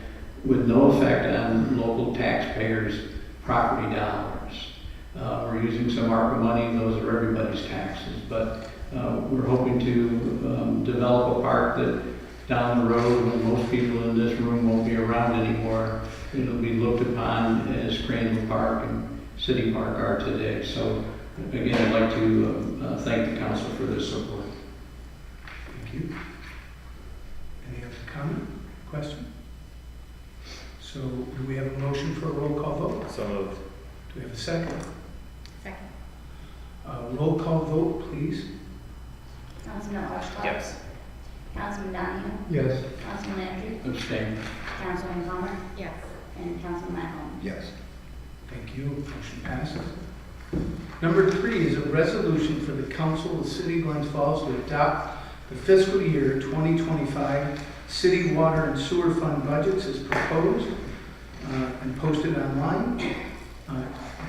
with no effect on local taxpayers' property dollars. We're using some ARPA money, those are everybody's taxes, but we're hoping to develop a park that down the road, when most people in this room won't be around anymore, it'll be looked upon as Crandall Park and City Park are today. So again, I'd like to thank the council for their support. Thank you. Any other comment, question? So do we have a motion for a roll call vote? So moved. Do we have a second? Second. Roll call vote, please. Councilman Washington. Yes. Councilman Donahue. Yes. Councilman Landry. Abstain. Councilman Palmer. Yes. And Councilman Mahon. Yes. Thank you. Motion passes. Number 3 is a resolution for the council of the city of Glens Falls to adopt the fiscal year 2025 city water and sewer fund budgets as proposed and posted online.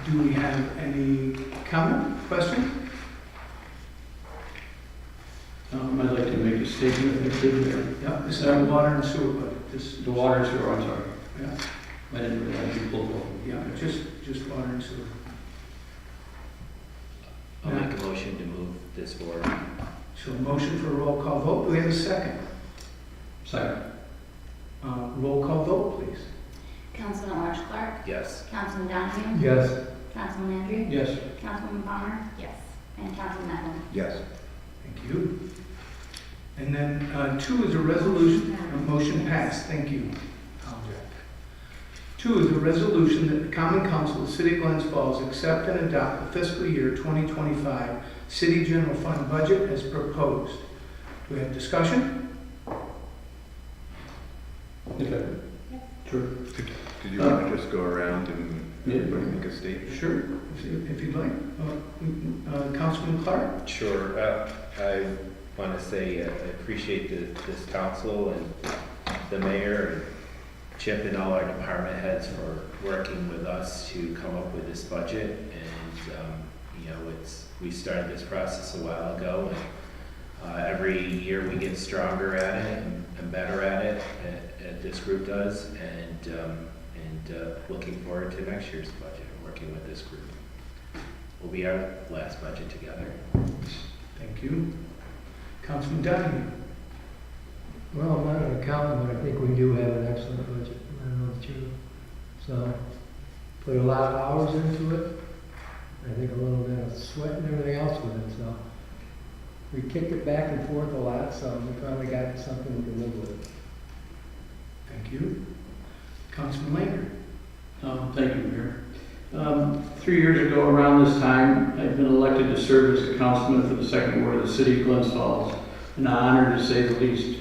Do we have any comment, question? I'd like to make a statement if I could there. Yeah, this is our water and sewer budget. The water and sewer, I'm sorry. Yeah, I didn't realize you pulled over. yeah, just water and sewer. I'll make a motion to move this forward. So a motion for a roll call vote. Do we have a second? Second. Roll call vote, please. Councilman Lawrence Clark. Yes. Councilman Donahue. Yes. Councilman Landry. Yes. Councilman Palmer. Yes. And Councilman Mahon. Yes. Thank you. And then 2 is a resolution, a motion passed, thank you. Tom Jack. 2 is a resolution that the Common Council of the City of Glens Falls accept and adopt the fiscal year 2025 City General Fund budget as proposed. Do we have discussion? Okay. Sure. Did you want to just go around and everybody make a statement? Sure, if you'd like. Councilman Clark? Sure. I want to say I appreciate this council and the mayor and Chip and all our department heads for working with us to come up with this budget. And we started this process a while ago, and every year we get stronger at it and better at it. This group does, and looking forward to next year's budget and working with this group. Will be our last budget together. Thank you. Councilman Donahue? Well, I'm not an accountant, but I think we do have an excellent budget. I don't know the truth. So, put a lot of hours into it. I think a little bit of sweat and everything else with it. So, we kicked it back and forth a lot, so we probably got something we can live with. Thank you. Councilman Langer? Thank you, Mayor. 3 years ago, around this time, I've been elected to serve as a councilman for the 2nd Ward of the City of Glens Falls. An honor, to say the least.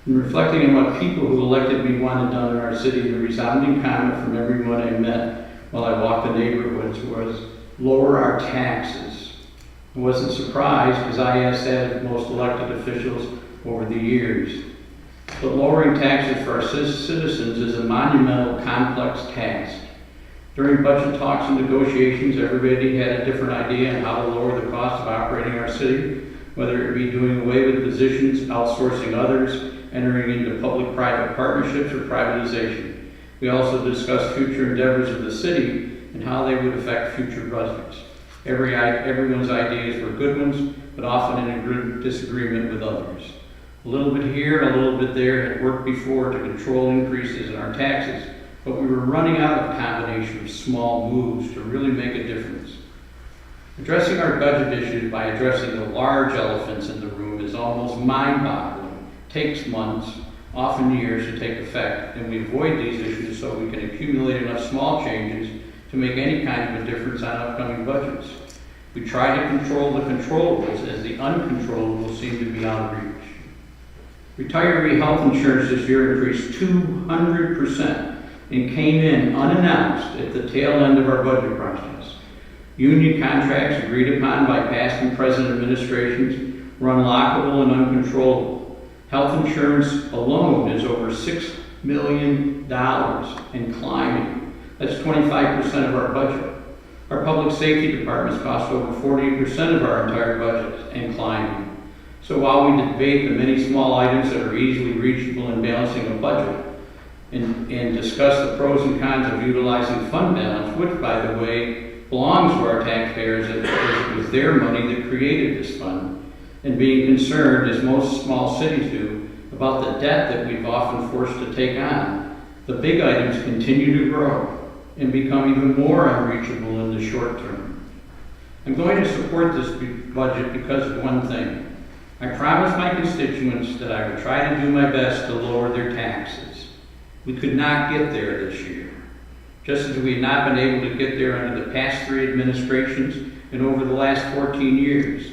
In reflecting on what people who elected me wanted done in our city, the resounding comment from everyone I met while I walked the neighborhoods was, lower our taxes. I wasn't surprised, because I asked that of most elected officials over the years. But lowering taxes for our citizens is a monumental, complex task. During budget talks and negotiations, everybody had a different idea on how to lower the cost of operating our city, whether it be doing away with positions, outsourcing others, entering into public-private partnerships, or privatization. We also discussed future endeavors of the city and how they would affect future budgets. Everyone's ideas were good ones, but often in a disagreement with others. A little bit here, a little bit there had worked before to control increases in our taxes, but we were running out of a combination of small moves to really make a difference. Addressing our budget issues by addressing the large elephants in the room is almost mind-boggling. It takes months, often years, to take effect, and we avoid these issues so we can accumulate enough small changes to make any kind of a difference on upcoming budgets. We try to control the controllables as the uncontrollables seem to be out of reach. Retiree health insurance this year increased 200% and came in unannounced at the tail end of our budget process. Union contracts agreed upon by past and present administrations were unlockable and uncontrollable. Health insurance alone is over $6 million and climbing. That's 25% of our budget. Our public safety departments cost over 40% of our entire budget and climbing. So while we debate the many small items that are easily reachable in balancing a budget and discuss the pros and cons of utilizing fund balance, which, by the way, belongs to our taxpayers as it was their money that created this fund, and being concerned, as most small cities do, about the debt that we've often forced to take on, the big items continue to grow and become even more unreachable in the short term. I'm going to support this budget because of one thing. I promised my constituents that I would try to do my best to lower their taxes. We could not get there this year, just as we had not been able to get there under the past 3 administrations and over the last 14 years.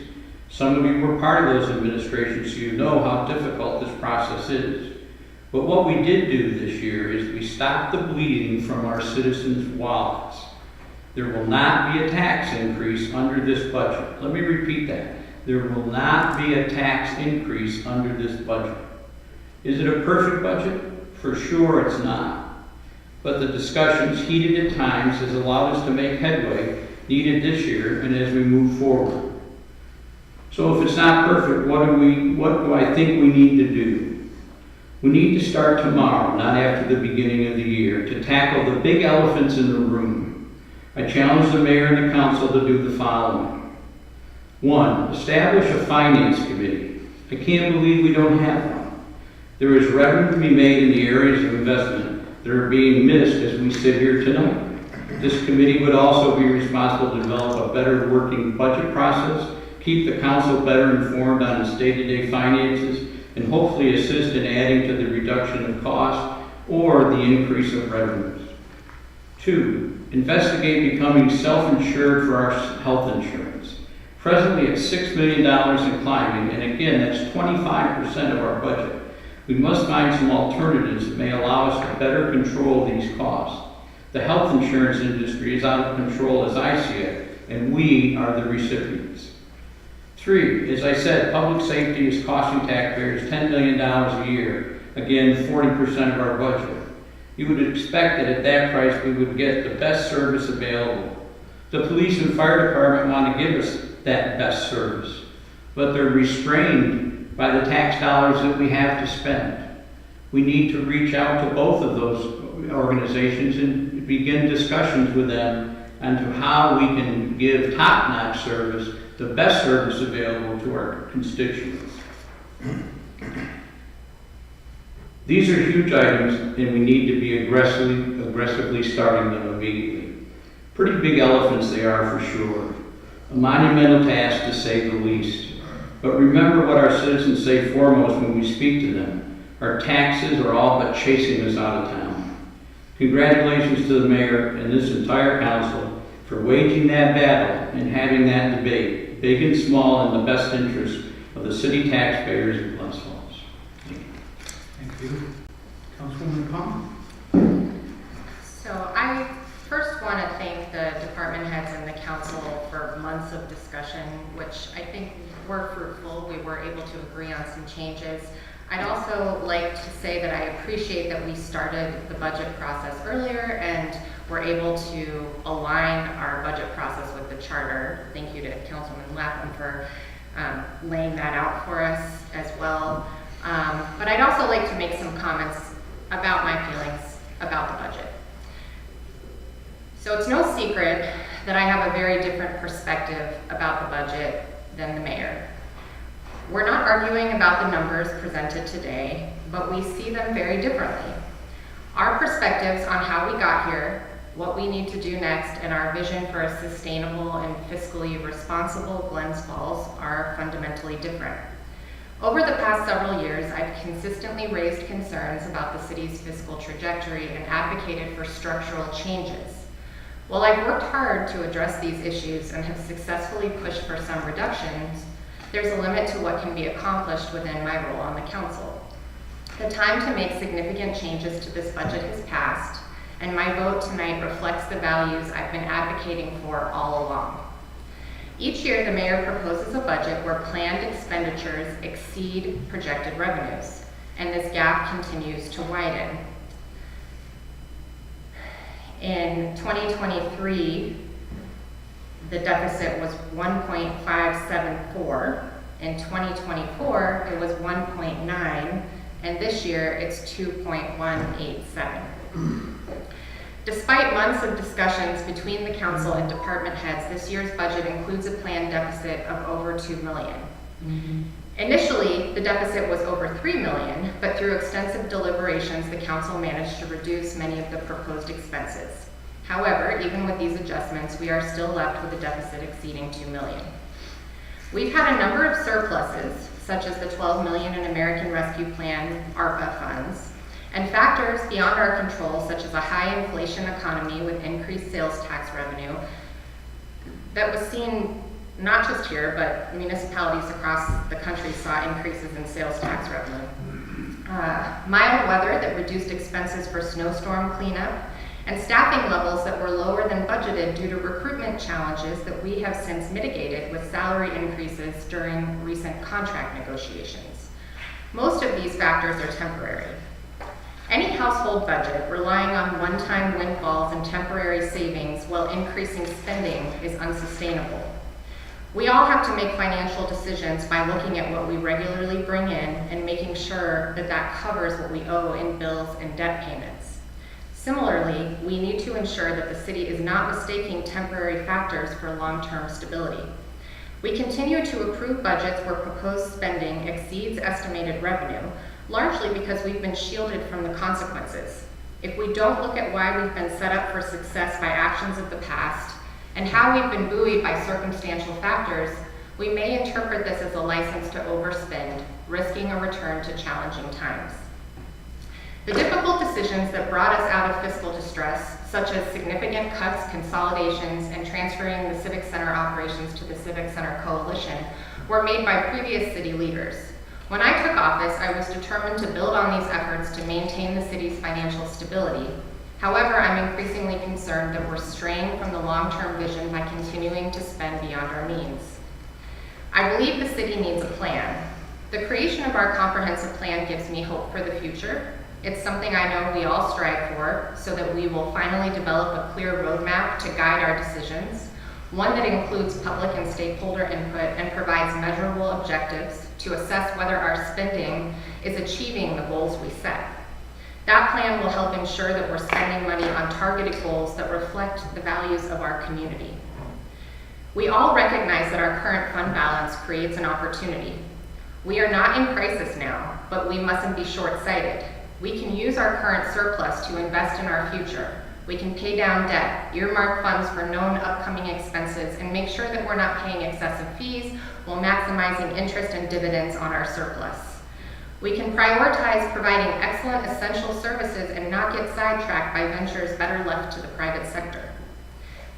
Some of you were part of those administrations, so you know how difficult this process is. But what we did do this year is we stopped the bleeding from our citizens' wallets. There will not be a tax increase under this budget. Let me repeat that. There will not be a tax increase under this budget. Is it a perfect budget? For sure it's not. But the discussions, heated at times, has allowed us to make headway needed this year and as we move forward. So if it's not perfect, what do I think we need to do? We need to start tomorrow, not after the beginning of the year, to tackle the big elephants in the room. I challenge the mayor and the council to do the following. 1, establish a finance committee. I can't believe we don't have one. There is revenue to be made in the areas of investment that are being missed as we sit here tonight. This committee would also be responsible to develop a better working budget process, keep the council better informed on its day-to-day finances, and hopefully assist in adding to the reduction of costs or the increase of revenues. 2, investigate becoming self-insured for our health insurance. Presently at $6 million and climbing, and again, that's 25% of our budget. We must find some alternatives that may allow us to better control these costs. The health insurance industry is out of control as I see it, and we are the recipients. 3, as I said, public safety is costing taxpayers $10 million a year. Again, 40% of our budget. You would expect that at that price we would get the best service available. The police and fire department want to give us that best service, but they're restrained by the tax dollars that we have to spend. We need to reach out to both of those organizations and begin discussions with them on to how we can give top-notch service, the best service available to our constituents. These are huge items, and we need to be aggressively starting them immediately. Pretty big elephants they are for sure. A monumental task to say the least. But remember what our citizens say foremost when we speak to them. Our taxes are all but chasing us out of town. Congratulations to the mayor and this entire council for waging that battle and having that debate, big and small, in the best interest of the city taxpayers of Glens Falls. Thank you. Councilwoman Palmer? So I first want to thank the department heads and the council for months of discussion, which I think were fruitful. We were able to agree on some changes. I'd also like to say that I appreciate that we started the budget process earlier and were able to align our budget process with the charter. Thank you to Councilman Lapham for laying that out for us as well. But I'd also like to make some comments about my feelings about the budget. So it's no secret that I have a very different perspective about the budget than the mayor. We're not arguing about the numbers presented today, but we see them very differently. Our perspectives on how we got here, what we need to do next, and our vision for a sustainable and fiscally responsible Glens Falls are fundamentally different. Over the past several years, I've consistently raised concerns about the city's fiscal trajectory and advocated for structural changes. While I've worked hard to address these issues and have successfully pushed for some reductions, there's a limit to what can be accomplished within my role on the council. The time to make significant changes to this budget has passed, and my vote tonight reflects the values I've been advocating for all along. Each year, the mayor proposes a budget where planned expenditures exceed projected revenues, and this gap continues to widen. In 2023, the deficit was 1.574. In 2024, it was 1.9, and this year it's 2.187. Despite months of discussions between the council and department heads, this year's budget includes a planned deficit of over $2 million. Initially, the deficit was over $3 million, but through extensive deliberations, the council managed to reduce many of the proposed expenses. However, even with these adjustments, we are still left with a deficit exceeding $2 million. We've had a number of surpluses, such as the $12 million in American Rescue Plan ARPA funds, and factors beyond our control, such as a high inflation economy with increased sales tax revenue that was seen not just here, but municipalities across the country saw increases in sales tax revenue. Mild weather that reduced expenses for snowstorm cleanup, and staffing levels that were lower than budgeted due to recruitment challenges that we have since mitigated with salary increases during recent contract negotiations. Most of these factors are temporary. Any household budget relying on one-time windfalls and temporary savings while increasing spending is unsustainable. We all have to make financial decisions by looking at what we regularly bring in and making sure that that covers what we owe in bills and debt payments. Similarly, we need to ensure that the city is not mistaking temporary factors for long-term stability. We continue to approve budgets where proposed spending exceeds estimated revenue, largely because we've been shielded from the consequences. If we don't look at why we've been set up for success by actions of the past and how we've been buoyed by circumstantial factors, we may interpret this as a license to overspend, risking a return to challenging times. The difficult decisions that brought us out of fiscal distress, such as significant cuts, consolidations, and transferring the Civic Center operations to the Civic Center Coalition, were made by previous city leaders. When I took office, I was determined to build on these efforts to maintain the city's financial stability. However, I'm increasingly concerned that we're straying from the long-term vision by continuing to spend beyond our means. I believe the city needs a plan. The creation of our comprehensive plan gives me hope for the future. It's something I know we all strive for, so that we will finally develop a clear roadmap to guide our decisions, one that includes public and stakeholder input and provides measurable objectives to assess whether our spending is achieving the goals we set. That plan will help ensure that we're spending money on targeted goals that reflect the values of our community. We all recognize that our current fund balance creates an opportunity. We are not in crisis now, but we mustn't be short-sighted. We can use our current surplus to invest in our future. We can pay down debt, earmark funds for known upcoming expenses, and make sure that we're not paying excessive fees while maximizing interest and dividends on our surplus. We can prioritize providing excellent essential services and not get sidetracked by ventures better left to the private sector.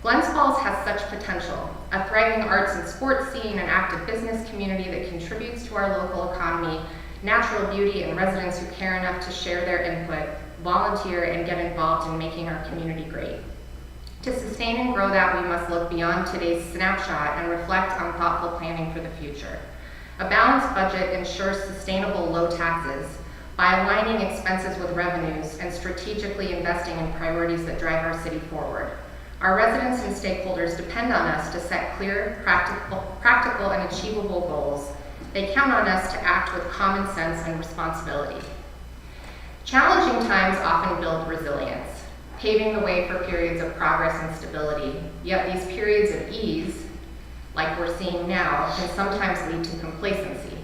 Glens Falls has such potential, a thriving arts and sports scene, an active business community that contributes to our local economy, natural beauty, and residents who care enough to share their input, volunteer, and get involved in making our community great. To sustain and grow that, we must look beyond today's snapshot and reflect on thoughtful planning for the future. A balanced budget ensures sustainable low taxes by aligning expenses with revenues and strategically investing in priorities that drive our city forward. Our residents and stakeholders depend on us to set clear, practical, and achievable goals. They count on us to act with common sense and responsibility. Challenging times often build resilience, paving the way for periods of progress and stability. Yet these periods of ease, like we're seeing now, can sometimes lead to complacency,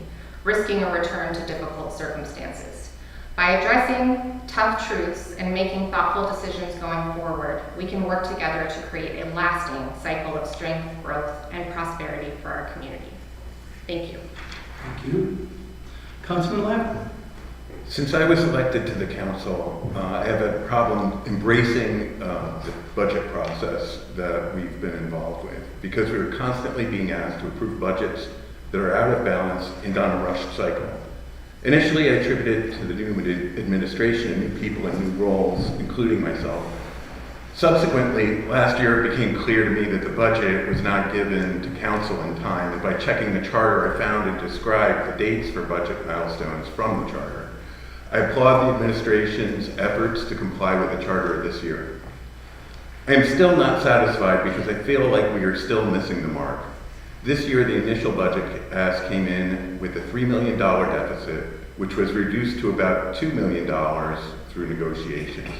risking a return to difficult circumstances. By addressing tough truths and making thoughtful decisions going forward, we can work together to create a lasting cycle of strength, growth, and prosperity for our community. Thank you. Thank you. Councilman Lappin. Since I was elected to the council, I have a problem embracing the budget process that we've been involved with, because we are constantly being asked to approve budgets that are out of balance and on a rushed cycle. Initially, I attributed it to the new administration and new people in new roles, including myself. Subsequently, last year it became clear to me that the budget was not given to council in time, and by checking the charter, I found it described the dates for budget milestones from the charter. I applaud the administration's efforts to comply with the charter this year. I am still not satisfied because I feel like we are still missing the mark. This year, the initial budget ask came in with a $3 million deficit, which was reduced to about $2 million through negotiations.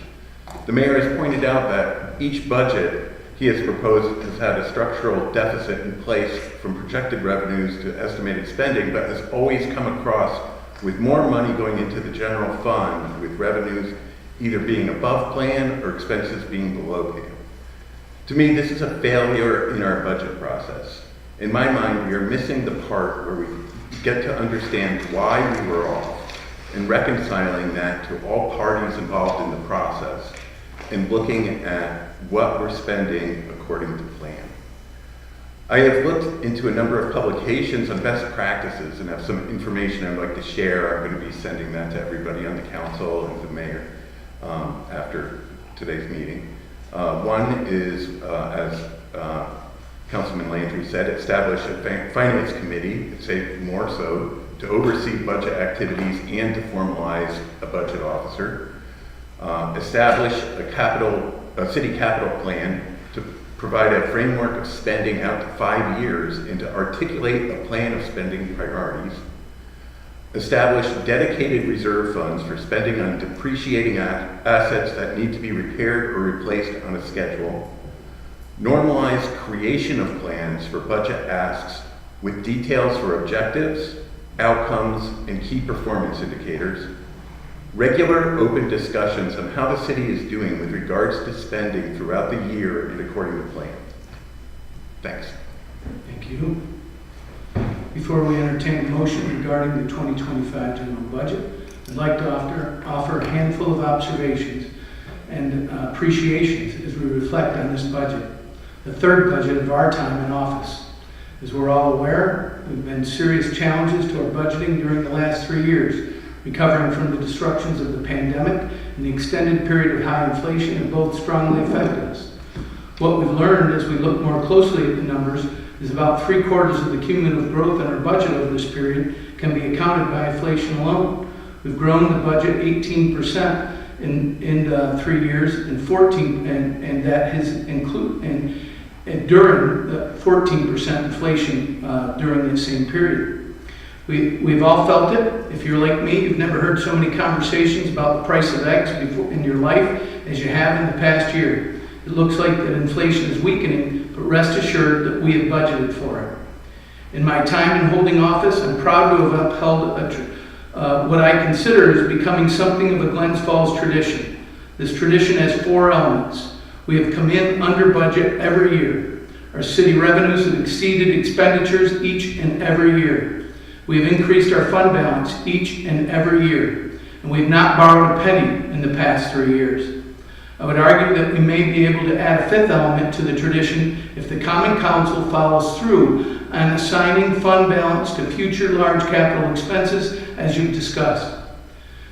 The mayor has pointed out that each budget he has proposed has had a structural deficit in place from projected revenues to estimated spending, but has always come across with more money going into the general fund, with revenues either being above plan or expenses being below plan. To me, this is a failure in our budget process. In my mind, we are missing the part where we get to understand why we were off and reconciling that to all parties involved in the process and looking at what we're spending according to plan. I have looked into a number of publications on best practices and have some information I'd like to share. I'm going to be sending that to everybody on the council and the mayor after today's meeting. One is, as Councilman Landry said, establish a finance committee, say more so, to oversee budget activities and to formalize a budget officer. Establish a city capital plan to provide a framework of spending out to 5 years and to articulate a plan of spending priorities. Establish dedicated reserve funds for spending on depreciating assets that need to be repaired or replaced on a schedule. Normalize creation of plans for budget asks with details for objectives, outcomes, and key performance indicators. Regular open discussions on how the city is doing with regards to spending throughout the year and according to plan. Thanks. Thank you. Before we entertain a motion regarding the 2025 general budget, I'd like to offer a handful of observations and appreciations as we reflect on this budget, the third budget of our time in office. As we're all aware, there have been serious challenges to our budgeting during the last 3 years. Recovering from the disruptions of the pandemic and the extended period of high inflation have both strongly affected us. What we've learned as we look more closely at the numbers is about 3/4 of the cumulative growth in our budget over this period can be accounted by inflation alone. We've grown the budget 18% in 3 years, and 14, and that has included and during the 14% inflation during the same period. We've all felt it. If you're like me, you've never heard so many conversations about the price of eggs before in your life as you have in the past year. It looks like that inflation is weakening, but rest assured that we have budgeted for it. In my time in holding office, I'm proud to have upheld what I consider is becoming something of a Glens Falls tradition. This tradition has 4 elements. We have come in under budget every year. Our city revenues have exceeded expenditures each and every year. We have increased our fund balance each and every year, and we have not borrowed a penny in the past 3 years. I would argue that we may be able to add a 5th element to the tradition if the Common Council follows through on assigning fund balance to future large capital expenses, as you've discussed.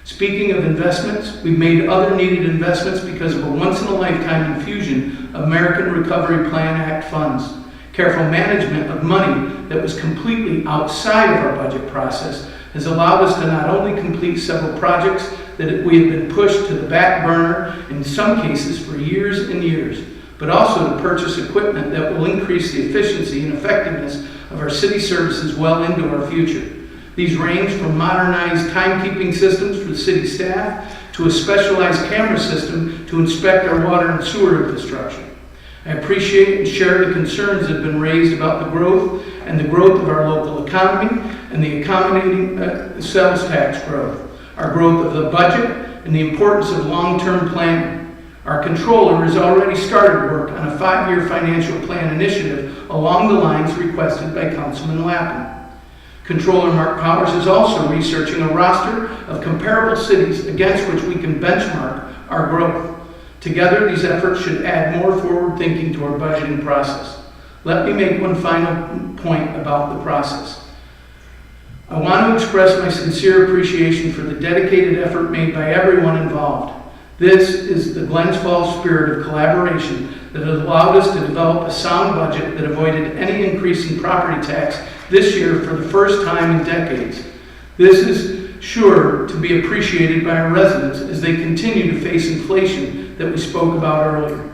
Speaking of investments, we've made other needed investments because of a once-in-a-lifetime infusion of American Recovery Plan Act funds. Careful management of money that was completely outside of our budget process has allowed us to not only complete several projects that we have been pushed to the back burner, in some cases for years and years, but also to purchase equipment that will increase the efficiency and effectiveness of our city services well into our future. These range from modernized timekeeping systems for the city staff to a specialized camera system to inspect our water and sewer infrastructure. I appreciate and share the concerns that have been raised about the growth of our local economy and the accommodating sales tax growth, our growth of the budget, and the importance of long-term planning. Our controller has already started work on a 5-year financial plan initiative along the lines requested by Councilman Lappin. Controller Mark Powers is also researching a roster of comparable cities against which we can benchmark our growth. Together, these efforts should add more forward thinking to our budgeting process. Let me make one final point about the process. I want to express my sincere appreciation for the dedicated effort made by everyone involved. This is the Glens Falls spirit of collaboration that has allowed us to develop a sound budget that avoided any increase in property tax this year for the first time in decades. This is sure to be appreciated by our residents as they continue to face inflation that we spoke about earlier.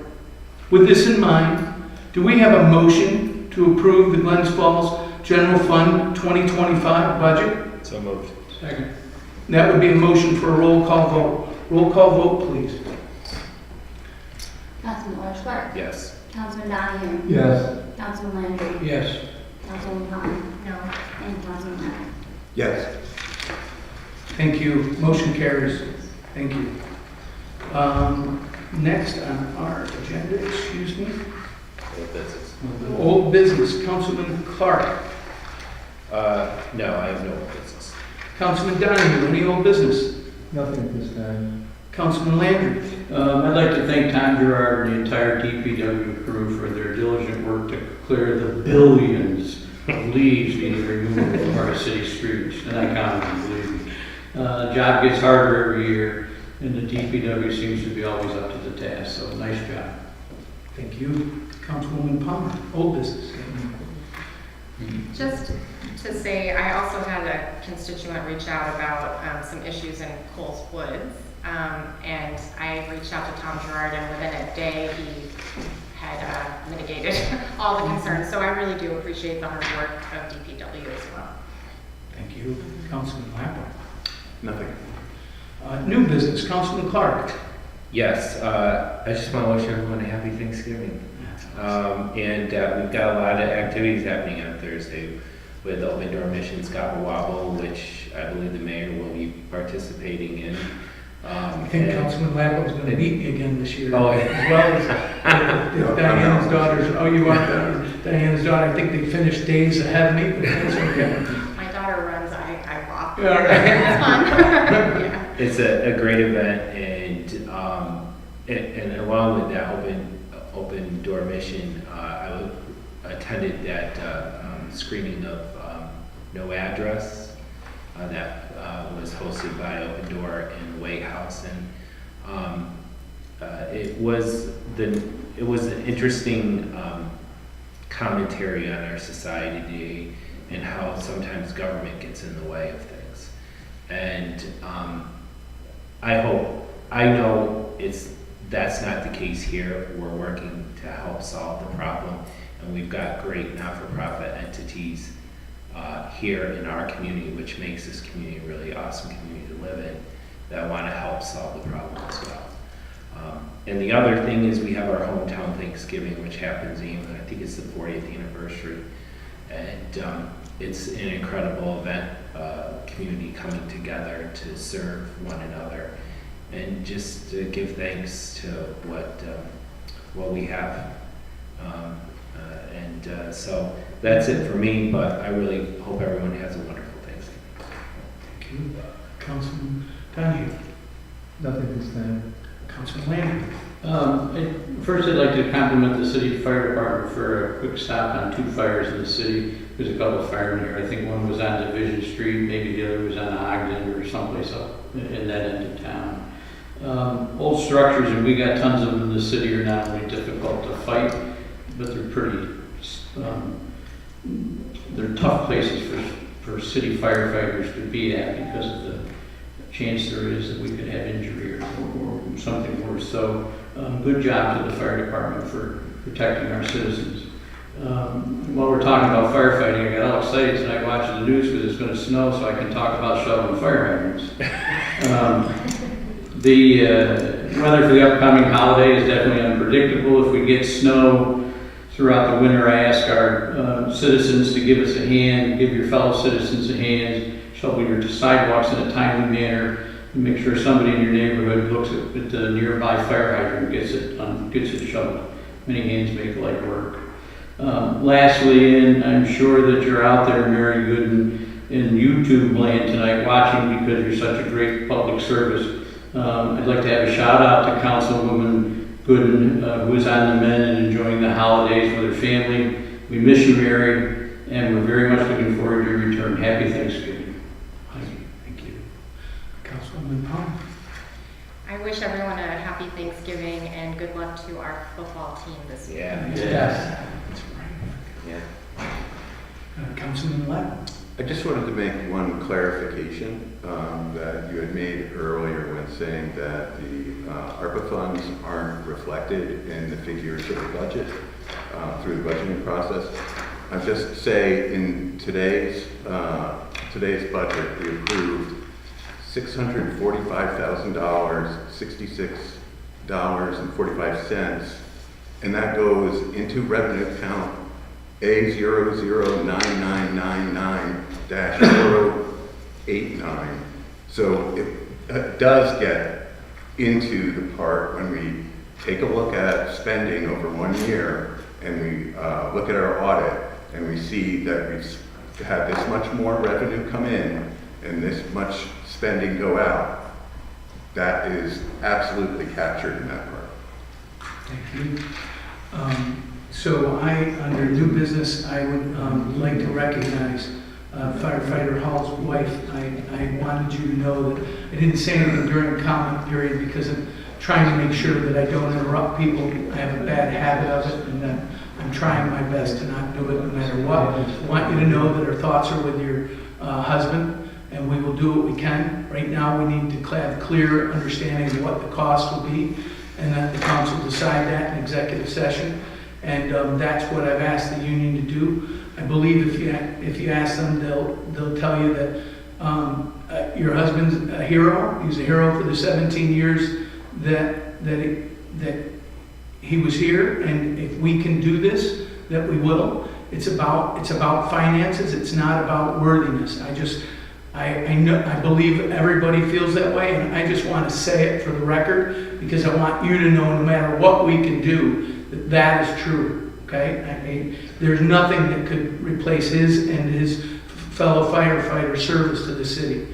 With this in mind, do we have a motion to approve the Glens Falls General Fund 2025 budget? So moved. Second. That would be a motion for a roll call vote. Roll call vote, please. Councilman Clark. Yes. Councilman Donahue. Yes. Councilman Landry. Yes. Councilman Con. No. And Councilman Leonard. Yes. Thank you. Motion carries. Thank you. Next on our agenda, excuse me, Old business. old business. Councilman Clark. No, I have no old business. Councilman Donahue, any old business? Nothing at this time. Councilman Landry. I'd like to thank Tom Gerard and the entire DPW crew for their diligent work to clear the billions of leaves being removed from our city streets. And I count them, believe me. The job gets harder every year, and the DPW seems to be always up to the task, so nice job. Thank you. Councilwoman Palmer, old business. Just to say, I also had a constituent reach out about some issues in Coles Woods. And I reached out to Tom Gerard, and within a day, he had mitigated all the concerns. So I really do appreciate the hard work of DPW as well. Thank you. Councilman Lappin. Nothing. New business. Councilman Clark. Yes, I just want to wish everyone a happy Thanksgiving. And we've got a lot of activities happening on Thursday with the Open Door Mission Scott Wobble, which I believe the mayor will be participating in. I think Councilman Lappin's going to beat me again this year. Oh, as well as Diana's daughter's. Oh, you are Diana's daughter. I think they finished days ahead of me, but that's okay. My daughter runs, I walk. Yeah, all right. It's fun. Yeah. It's a great event, and along with that open door mission, I attended that screening of No Address that was hosted by Open Door in the White House, and it was an interesting commentary on our society today and how sometimes government gets in the way of things. And I know that's not the case here. We're working to help solve the problem, and we've got great not-for-profit entities here in our community, which makes this community a really awesome community to live in, that want to help solve the problem as well. And the other thing is we have our hometown Thanksgiving, which happens in, I think it's the 40th anniversary, and it's an incredible event, community coming together to serve one another and just to give thanks to what we have. So that's it for me, but I really hope everyone has a wonderful Thanksgiving. Thank you. Councilman Donahue. Nothing at this time. Councilman Landry. First, I'd like to compliment the city fire department for a quick stop on 2 fires in the city. There's a couple of firemen here. I think one was on Division Street, maybe the other was on Ogden or someplace up in that end of town. Old structures, and we got tons of them in the city, are not only difficult to fight, but they're pretty, they're tough places for city firefighters to be at because of the chance there is that we could have injury or something worse. So good job to the fire department for protecting our citizens. While we're talking about firefighting, I got all excited tonight watching the news because it's going to snow, so I can talk about shoveling fire hydrants. The weather for the upcoming holiday is definitely unpredictable. If we get snow throughout the winter, I ask our citizens to give us a hand, give your fellow citizens a hand, shovel your sidewalks in a timely manner, and make sure somebody in your neighborhood looks at the nearby fire hydrant and gets it shoveled. Many hands make light work. Lastly, and I'm sure that you're out there, Mary Gooden, in YouTube land tonight watching because you're such a great public service. I'd like to have a shout out to Councilwoman Gooden, who is on the mend and enjoying the holidays with her family. We miss you, Mary, and we're very much looking forward to your return. Happy Thanksgiving. Councilwoman Palmer. I wish everyone a happy Thanksgiving and good luck to our football team this week. Yeah. Yes. That's Yeah. right. Councilman Lapp. I just wanted to make one clarification that you had made earlier when saying that the ARPA funds aren't reflected in the figures of the budget through the budgeting process. I'll just say in today's budget, we approved $645,000, $66.45, and that goes into revenue count A009999-089. So it does get into the part when we take a look at spending over 1 year and we look at our audit and we see that we've had this much more revenue come in and this much spending go out. That is absolutely captured in that part. Thank you. So under new business, I would like to recognize Firefighter Hall's wife. I wanted you to know that I didn't say anything during the comment period because I'm trying to make sure that I don't interrupt people. I have a bad habit of it, and I'm trying my best to not do it no matter what. I want you to know that our thoughts are with your husband, and we will do what we can. Right now, we need to have clear understanding of what the cost will be, and that the council decide that in executive session. And that's what I've asked the union to do. I believe if you ask them, they'll tell you that your husband's a hero. He's a hero for the 17 years that he was here. And if we can do this, that we will. It's about finances. It's not about worthiness. I believe everybody feels that way, and I just want to say it for the record because I want you to know no matter what we can do, that is true, okay? I mean, there's nothing that could replace his and his fellow firefighter service to the city,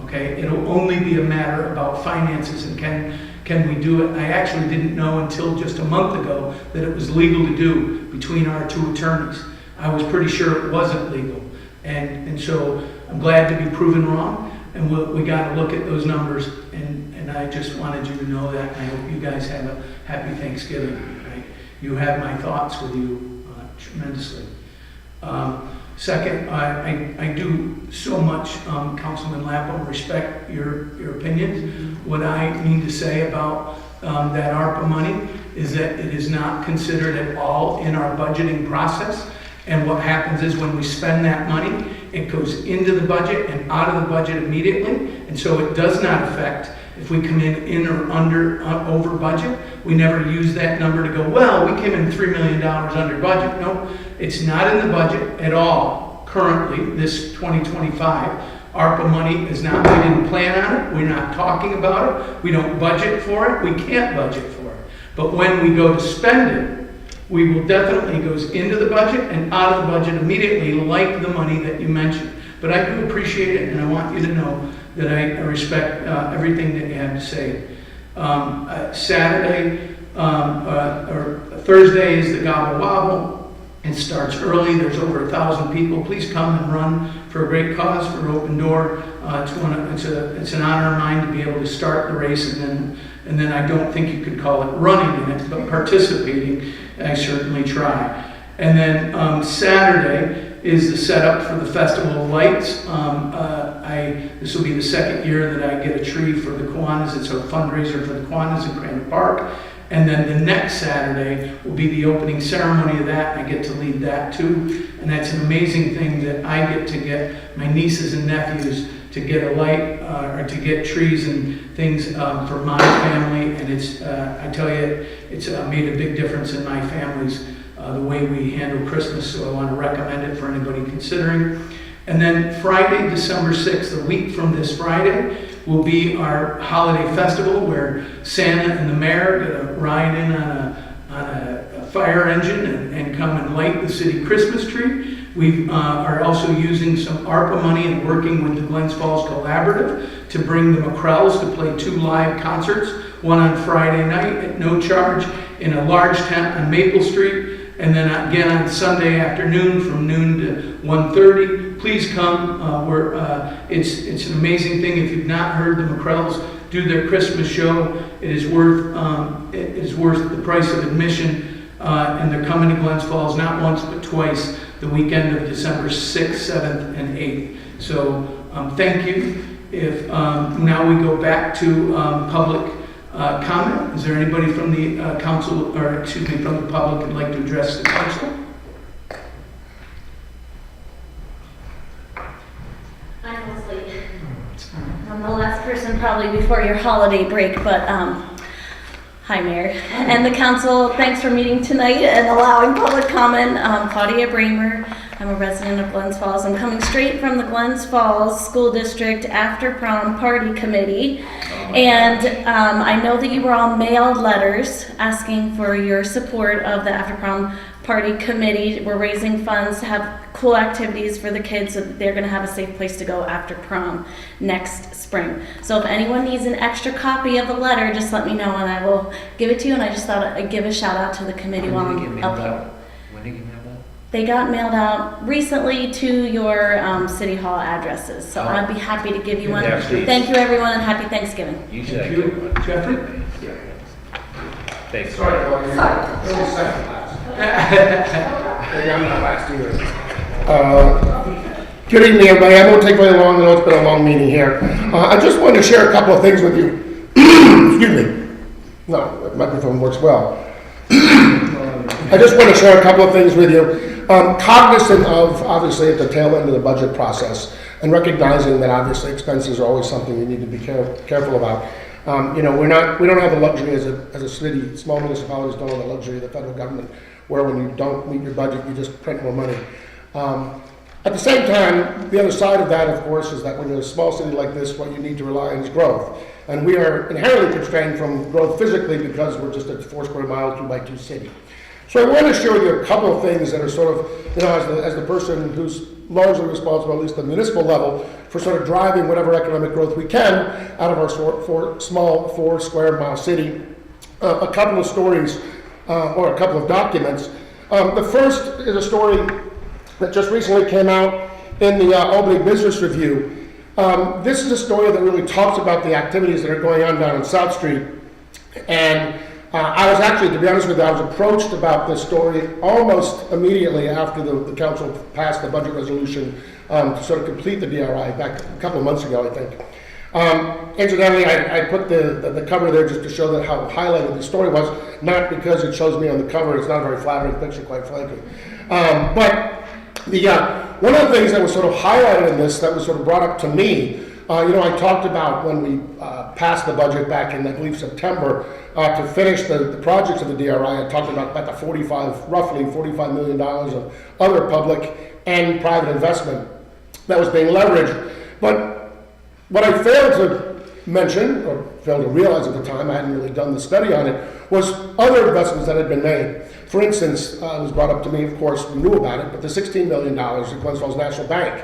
okay? It'll only be a matter about finances and can we do it? I actually didn't know until just a month ago that it was legal to do between our two attorneys. I was pretty sure it wasn't legal, and so I'm glad to be proven wrong, and we got to look at those numbers, and I just wanted you to know that, and I hope you guys have a happy Thanksgiving. You have my thoughts with you tremendously. Second, I do so much, Councilman Lapham, respect your opinions. What I mean to say about that ARPA money is that it is not considered at all in our budgeting process. And what happens is when we spend that money, it goes into the budget and out of the budget immediately. And so it does not affect if we come in or over budget. We never use that number to go, well, we came in $3 million under budget. No, it's not in the budget at all. Currently, this 2025, ARPA money is not, we didn't plan on it. We're not talking about it. We don't budget for it. We can't budget for it. But when we go to spend it, we will definitely goes into the budget and out of the budget immediately, like the money that you mentioned. But I do appreciate it, and I want you to know that I respect everything that you have to say. Thursday is the Gobble Wobble. It starts early. There's over 1,000 people. Please come and run for a great cause for Open Door. It's an honor of mine to be able to start the race, and then I don't think you could call it running in it, but participating. I certainly try. And then Saturday is the setup for the Festival of Lights. This will be the second year that I get a tree for the Kiwanis. It's a fundraiser for the Kiwanis in Crandall Park. And then the next Saturday will be the opening ceremony of that. I get to lead that too. And that's an amazing thing that I get to get my nieces and nephews to get a light or to get trees and things for my family. And it's, I tell you, it's made a big difference in my family's the way we handle Christmas. So I want to recommend it for anybody considering. And then Friday, December 6th, a week from this Friday, will be our holiday festival where Santa and the mayor are going to ride in on a fire engine and come and light the city Christmas tree. We are also using some ARPA money and working with the Glens Falls Collaborative to bring the McCrells to play 2 live concerts, one on Friday night at no charge in a large tent on Maple Street, And then again on Sunday afternoon from noon to 1:30. Please come. It's an amazing thing. If you've not heard the McCrells do their Christmas show, it is worth the price of admission. And they're coming to Glens Falls not once but twice, the weekend of December 6th, 7th, and 8th. So thank you. If now we go back to public comment. Is there anybody from the council, or excuse me, from the public who'd like to address the council? I'm Leslie. I'm the last person probably before your holiday break, but hi, Mayor and the council. Thanks for meeting tonight and allowing public comment. Claudia Bramer. I'm a resident of Glens Falls. I'm coming straight from the Glens Falls School District After Prom Party Committee. And I know that you were all mailed letters asking for your support of the After Prom Party Committee. We're raising funds to have cool activities for the kids so that they're going to have a safe place to go after prom next spring. So if anyone needs an extra copy of the letter, just let me know and I will give it to you. And I just thought I'd give a shout out to the committee while I'm up here. When did you have that? They got mailed out recently to your City Hall addresses, so I'd be happy to give you one. Yeah, please. Thank you, everyone, and happy Thanksgiving. You should Thank have you. good one. Jeffrey? Thanks. Sorry, Claudia. It was second last. Maybe I'm not last either. Good evening, everybody. I won't take very long. I know it's been a long meeting here. I just wanted to share a couple of things with you. Excuse me. No, the microphone works well. I just want to share a couple of things with you. Cognizant of, obviously, at the tail end of the budget process, and recognizing that obviously expenses are always something you need to be careful about. We don't have the luxury as a city, small municipalities don't have the luxury of the federal government, where when you don't meet your budget, you just print more money. At the same time, the other side of that, of course, is that when you're a small city like this, what you need to rely on is growth. And we are inherently constrained from growth physically because we're just a 4 square mile, 2x2 city. So I want to share with you a couple of things that are sort of, as the person who's largely responsible, at least at the municipal level, for sort of driving whatever economic growth we can out of our small 4 square mile city. A couple of stories, or a couple of documents. The first is a story that just recently came out in the Albany Business Review. This is a story that really talks about the activities that are going on down on South Street. And I was actually, to be honest with you, I was approached about this story almost immediately after the council passed the budget resolution to sort of complete the DRI back a couple of months ago, I think. Incidentally, I put the cover there just to show that how highlighted the story was, not because it shows me on the cover. It's not a very flattering picture, quite frankly. But one of the things that was sort of highlighted in this, that was sort of brought up to me, I talked about when we passed the budget back in, I believe, September, to finish the projects of the DRI. I talked about the roughly $45 million of other public and private investment that was being leveraged. But what I failed to mention, or failed to realize at the time, I hadn't really done the study on it, was other investments that had been made. For instance, it was brought up to me, of course, we knew about it, but the $16 million that Glens Falls National Bank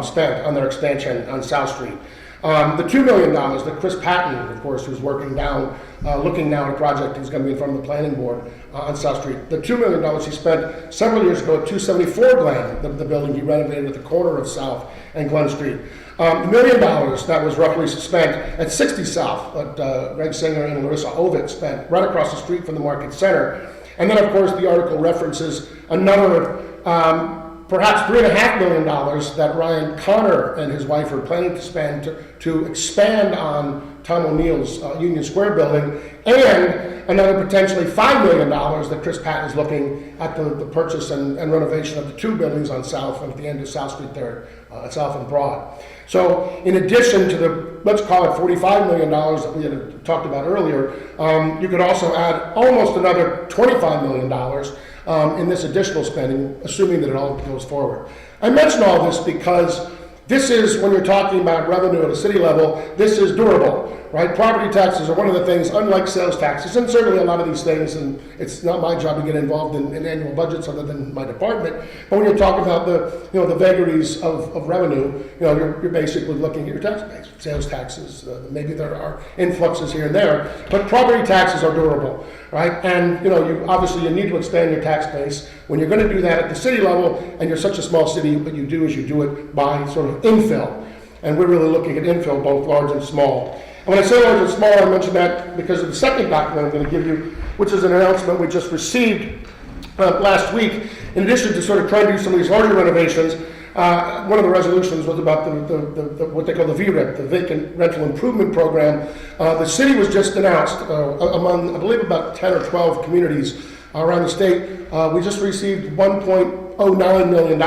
spent on their expansion on South Street. The $2 million that Chris Patton, of course, who's working down, looking now at a project he's going to be in front of the planning board on South Street. The $2 million he spent several years ago at 274 Glen, the building he renovated at the corner of South and Glen Street. $1 million that was roughly spent at 60 South, that Greg Singer and Larissa Ovitt spent right across the street from the Market Center. And then, of course, the article references another perhaps $3.5 million that Ryan Connor and his wife are planning to spend to expand on Tom O'Neill's Union Square building, and another potentially $5 million that Chris Patton is looking at the purchase and renovation of the 2 buildings on South and at the end of South Street there at South and Broad. So in addition to the, let's call it $45 million that we had talked about earlier, you could also add almost another $25 million in this additional spending, assuming that it all goes forward. I mention all this because This is, when you're talking about revenue at a city level, this is durable, right? Property taxes are one of the things, unlike sales taxes, and certainly a lot of these things, and it's not my job to get involved in annual budgets other than my department, but when you're talking about the vagaries of revenue, you're basically looking at your tax base, sales taxes, maybe there are influxes here and there, but property taxes are durable, right? And, you need to expand your tax base. When you're going to do that at the city level, and you're such a small city, what you do is you do it by sort of infill. And we're really looking at infill, both large and small. And when I say large and small, I mention that because of the second document I'm going to give you, which is an announcement we just received last week. In addition to sort of trying to do some of these larger renovations, one of the resolutions was about the what they call the VRIP, the Vacant Rental Improvement Program. The city was just announced among, I believe, about 10 or 12 communities around the state. We just received $1.09 million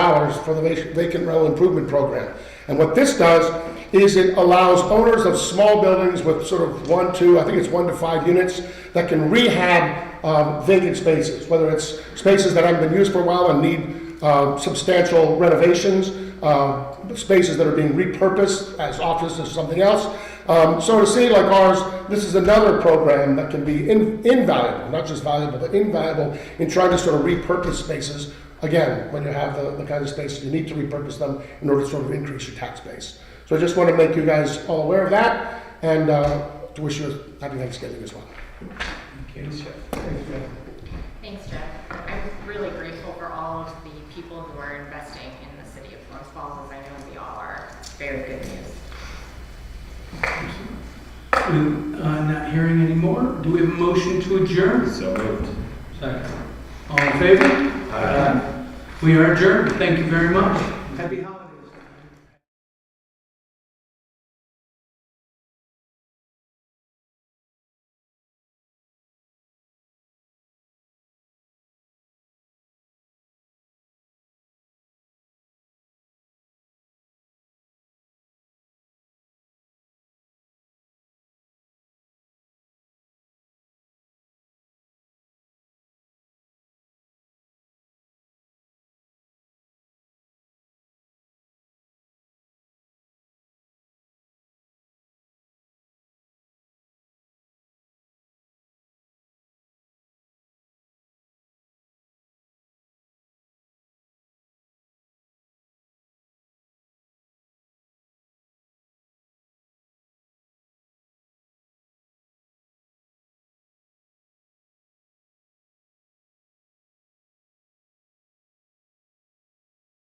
for the Vacant Rental Improvement Program. And what this does is it allows owners of small buildings with sort of 1 to 5 units that can rehab vacant spaces, whether it's spaces that haven't been used for a while and need substantial renovations, spaces that are being repurposed as offices or something else. So in a city like ours, this is another program that can be invaluable, not just valuable, but invaluable in trying to sort of repurpose spaces. Again, when you have the kind of spaces, you need to repurpose them in order to sort of increase your tax base. So I just want to make you guys all aware of that, and to wish you a happy Thanksgiving as well. Okay, Jeff. Thanks, Jeff. I'm really grateful for all of the people who are investing in the city of Glens Falls, as I know we all are. It's very good news. Not hearing any more. Do we have a motion to adjourn? So moved. Second. All in favor? Aye. We are adjourned. Thank you very much. Happy